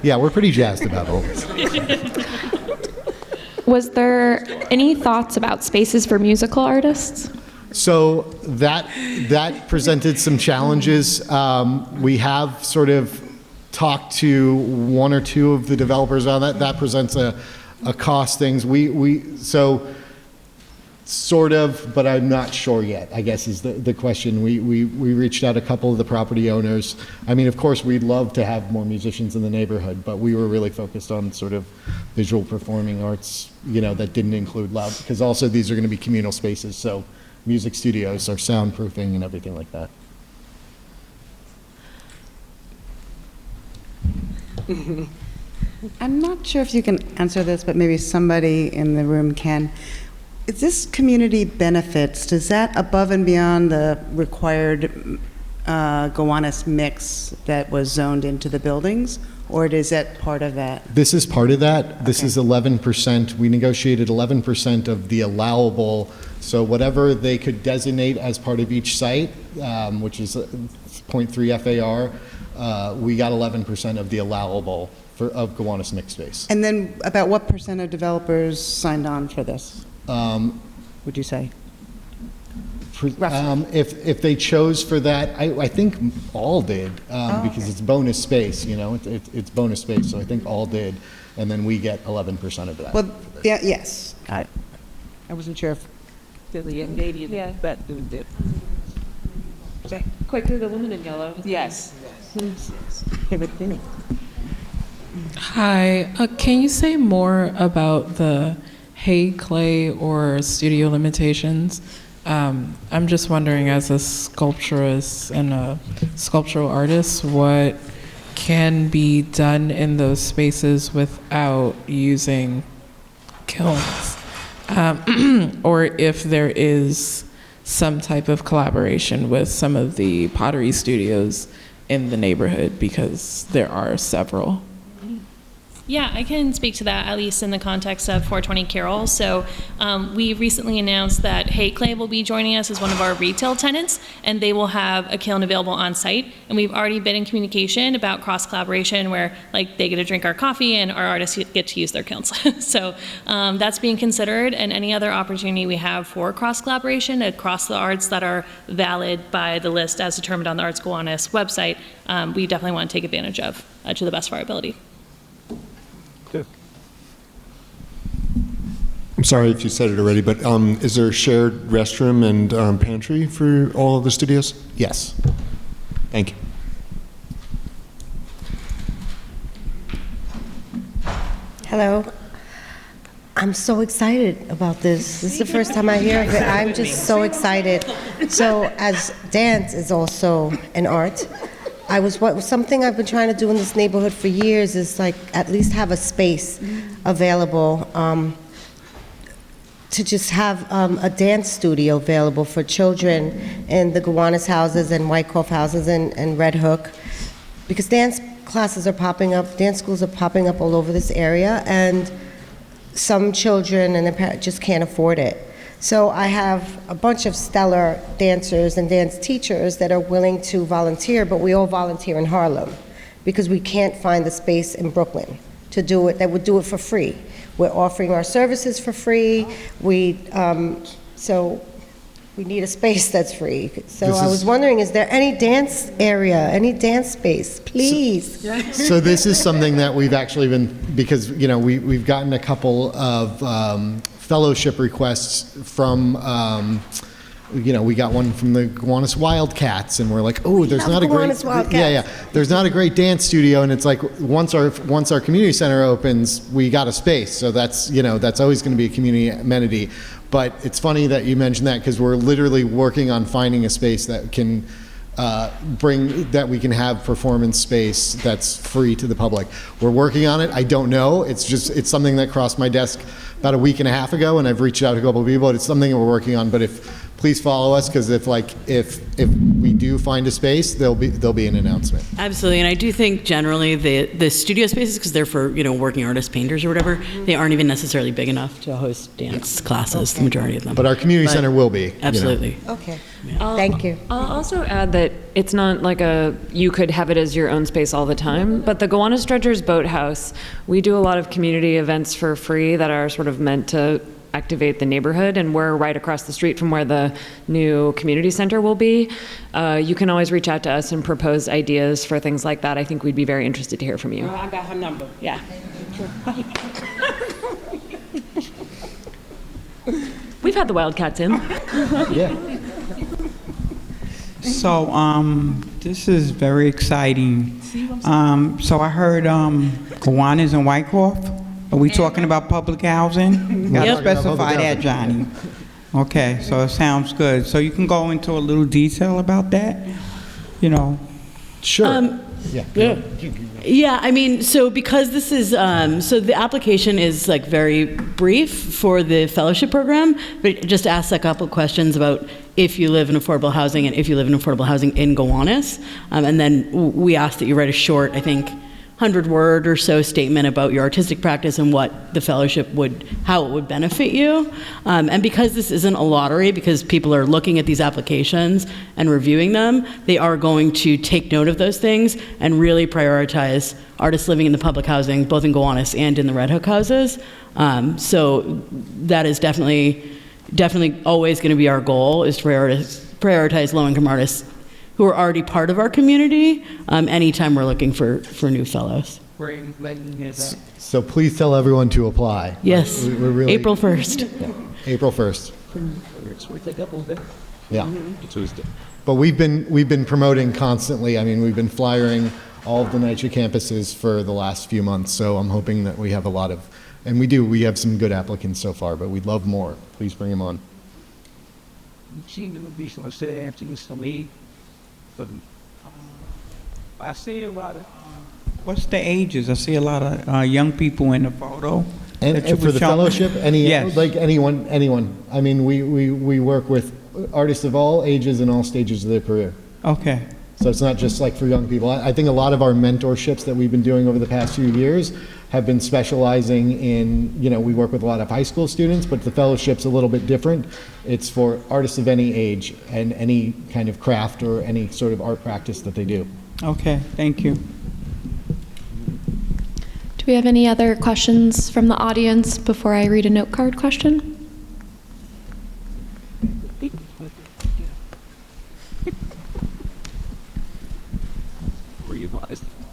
Speaker 2: Yeah, we're pretty jazzed about all this.
Speaker 1: Was there any thoughts about spaces for musical artists?
Speaker 2: So that presented some challenges. We have sort of talked to one or two of the developers on that. That presents a cost things. So sort of, but I'm not sure yet, I guess is the question. We reached out a couple of the property owners. I mean, of course, we'd love to have more musicians in the neighborhood, but we were really focused on sort of visual performing arts, that didn't include loud, because also these are going to be communal spaces, so music studios are soundproofing and everything like that.
Speaker 9: I'm not sure if you can answer this, but maybe somebody in the room can. Is this community benefits, does that above and beyond the required Gowanus mix that was zoned into the buildings, or is that part of that?
Speaker 2: This is part of that. This is 11%. We negotiated 11% of the allowable, so whatever they could designate as part of each site, which is 0.3 FAR, we got 11% of the allowable of Gowanus mixed space.
Speaker 9: And then about what percent of developers signed on for this? Would you say?
Speaker 2: If they chose for that, I think all did, because it's bonus space, it's bonus space, so I think all did, and then we get 11% of that.
Speaker 9: Well, yeah, yes. I wasn't sure if
Speaker 21: Yeah. Quickly, the woman in yellow. Yes.
Speaker 13: Hi, can you say more about the hay, clay, or studio limitations? I'm just wondering, as a sculpturist and a sculptural artist, what can be done in those spaces without using kilns? Or if there is some type of collaboration with some of the pottery studios in the neighborhood, because there are several.
Speaker 4: Yeah, I can speak to that, at least in the context of 420 Carroll. So we recently announced that Hay Clay will be joining us as one of our retail tenants, and they will have a kiln available on site. And we've already been in communication about cross-collaboration where they get to drink our coffee and our artists get to use their kilns. So that's being considered, and any other opportunity we have for cross-collaboration across the arts that are valid by the list as determined on the Arts Gowanus website, we definitely want to take advantage of to the best of our ability.
Speaker 15: I'm sorry if you said it already, but is there a shared restroom and pantry for all of the studios?
Speaker 2: Yes.
Speaker 15: Thank you.
Speaker 16: Hello. I'm so excited about this. This is the first time I hear of it. I'm just so excited. So, as dance is also an art, something I've been trying to do in this neighborhood for years is at least have a space available to just have a dance studio available for children in the Gowanus houses and Wyckoff houses and Red Hook, because dance classes are popping up, dance schools are popping up all over this area, and some children and their parents just can't afford it. So I have a bunch of stellar dancers and dance teachers that are willing to volunteer, but we all volunteer in Harlem because we can't find the space in Brooklyn to do it that would do it for free. We're offering our services for free. So we need a space that's free. So I was wondering, is there any dance area, any dance space, please?
Speaker 2: So this is something that we've actually been, because we've gotten a couple of fellowship requests from, we got one from the Gowanus Wildcats, and we're like, oh, there's not a great, there's not a great dance studio, and it's like once our community center opens, we got a space, so that's that's always going to be a community amenity. But it's funny that you mentioned that, because we're literally working on finding a space that can that we can have performance space that's free to the public. We're working on it. I don't know. It's something that crossed my desk about a week and a half ago, and I've reached out to a couple of people. It's something that we're working on. But if please follow us, because if we do find a space, there'll be an announcement.
Speaker 3: Absolutely, and I do think generally the studio spaces, because they're for working artists, painters, or whatever, they aren't even necessarily big enough to host dance classes. The majority of them.
Speaker 2: But our community center will be.
Speaker 3: Absolutely.
Speaker 16: Okay. Thank you.
Speaker 22: I'll also add that it's not like you could have it as your own space all the time, but the Gowanus Dredgers Boathouse, we do a lot of community events for free that are sort of meant to activate the neighborhood, and we're right across the street from where the new community center will be. You can always reach out to us and propose ideas for things like that. I think we'd be very interested to hear from you.
Speaker 6: I got her number. Yeah.
Speaker 22: We've had the Wildcats in.
Speaker 2: Yeah.
Speaker 7: So this is very exciting. So I heard Gowanus and Wyckoff. Are we talking about public housing? Got to specify that, Johnny. Okay, so it sounds good. So you can go into a little detail about that,
Speaker 2: Sure.
Speaker 3: Yeah, I mean, so because this is, so the application is like very brief for the fellowship program, but it just asks a couple questions about if you live in affordable housing and if you live in affordable housing in Gowanus. And then we ask that you write a short, I think, 100-word or so statement about your artistic practice and what the fellowship how it would benefit you. And because this isn't a lottery, because people are looking at these applications and reviewing them, they are going to take note of those things and really prioritize artists living in the public housing, both in Gowanus and in the Red Hook houses. So that is definitely always going to be our goal, is to prioritize low-income artists who are already part of our community anytime we're looking for new fellows.
Speaker 2: So please tell everyone to apply.
Speaker 3: Yes,
Speaker 2: we're really,
Speaker 3: April 1st.
Speaker 2: Yeah. April 1st. Yeah.
Speaker 20: Tuesday.
Speaker 2: But we've been promoting constantly. I mean, we've been flyering all of the NYCHA campuses for the last few months, so I'm hoping that we have a lot of, and we have some good applicants so far, but we'd love more. Please bring them on.
Speaker 7: I see a lot of, what's the ages? I see a lot of young people in the photo.
Speaker 2: And for the fellowship, like anyone. I mean, we work with artists of all ages and all stages of their career.
Speaker 7: Okay.
Speaker 2: So it's not just like for young people. I think a lot of our mentorships that we've been doing over the past few years have been specializing in, we work with a lot of high school students, but the fellowship's a little bit different. It's for artists of any age and any kind of craft or any sort of art practice that they do.
Speaker 7: Okay, thank you.
Speaker 1: Do we have any other questions from the audience before I read a note card question?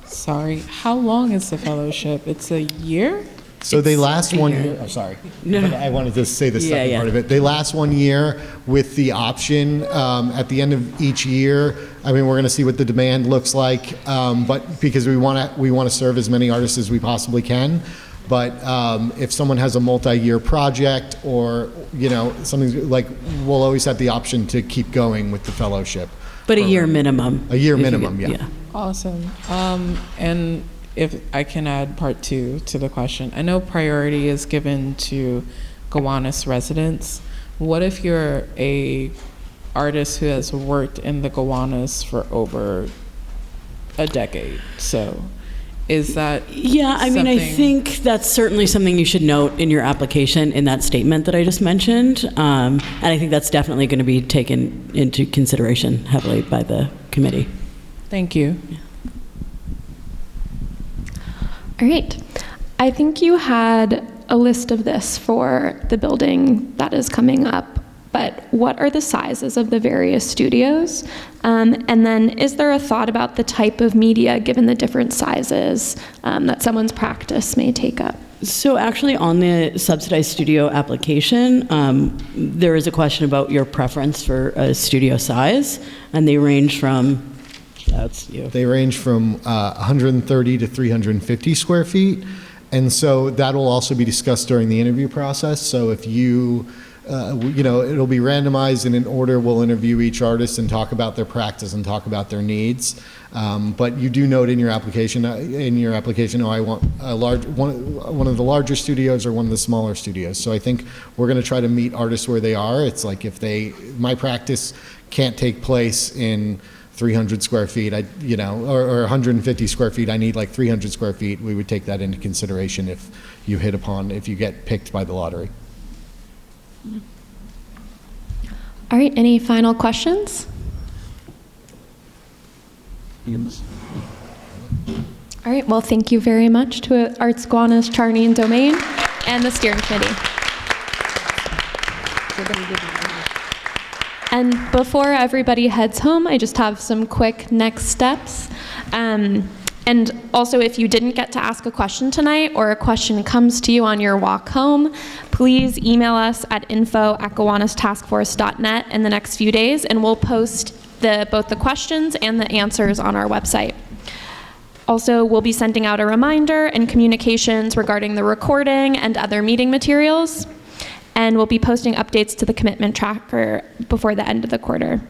Speaker 13: Sorry, how long is the fellowship? It's a year?
Speaker 2: So they last 1 year. Oh, sorry.
Speaker 3: No.
Speaker 2: I wanted to say the second part of it. They last 1 year with the option at the end of each year. I mean, we're going to see what the demand looks like, but because we want to serve as many artists as we possibly can. But if someone has a multi-year project or something like, we'll always have the option to keep going with the fellowship.
Speaker 3: But a year minimum.
Speaker 2: A year minimum, yeah.
Speaker 13: Awesome. And if I can add part 2 to the question, I know priority is given to Gowanus residents. What if you're a artist who has worked in the Gowanus for over a decade? So is that
Speaker 3: I mean, I think that's certainly something you should note in your application in that statement that I just mentioned. And I think that's definitely going to be taken into consideration heavily by the committee.
Speaker 13: Thank you.
Speaker 3: Yeah.
Speaker 1: All right. I think you had a list of this for the building that is coming up, but what are the sizes of the various studios? And then is there a thought about the type of media given the different sizes that someone's practice may take up?
Speaker 3: So actually on the subsidized studio application, there is a question about your preference for a studio size, and they range from,
Speaker 2: They range from 130 to 350 square feet. And so that will also be discussed during the interview process. So if you it'll be randomized, and in order we'll interview each artist and talk about their practice and talk about their needs. But you do note in your application, oh, I want one of the larger studios or one of the smaller studios. So I think we're going to try to meet artists where they are. It's like if my practice can't take place in 300 square feet, or 150 square feet, I need like 300 square feet. We would take that into consideration if you get picked by the lottery.
Speaker 1: All right, any final questions? All right, well, thank you very much to Arts Gowanus, Charney, and Domain, and the steering committee. And before everybody heads home, I just have some quick next steps. And also, if you didn't get to ask a question tonight, or a question comes to you on your walk home, please email us at info@gowanustaskforce.net in the next few days, and we'll post both the questions and the answers on our website. Also, we'll be sending out a reminder and communications regarding the recording and other meeting materials, and we'll be posting updates to the commitment tracker before the end of the quarter.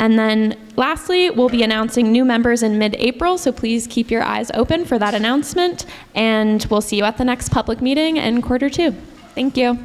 Speaker 1: And then lastly, we'll be announcing new members in mid-April, so please keep your eyes open for that announcement, and we'll see you at the next public meeting in Q2. Thank you.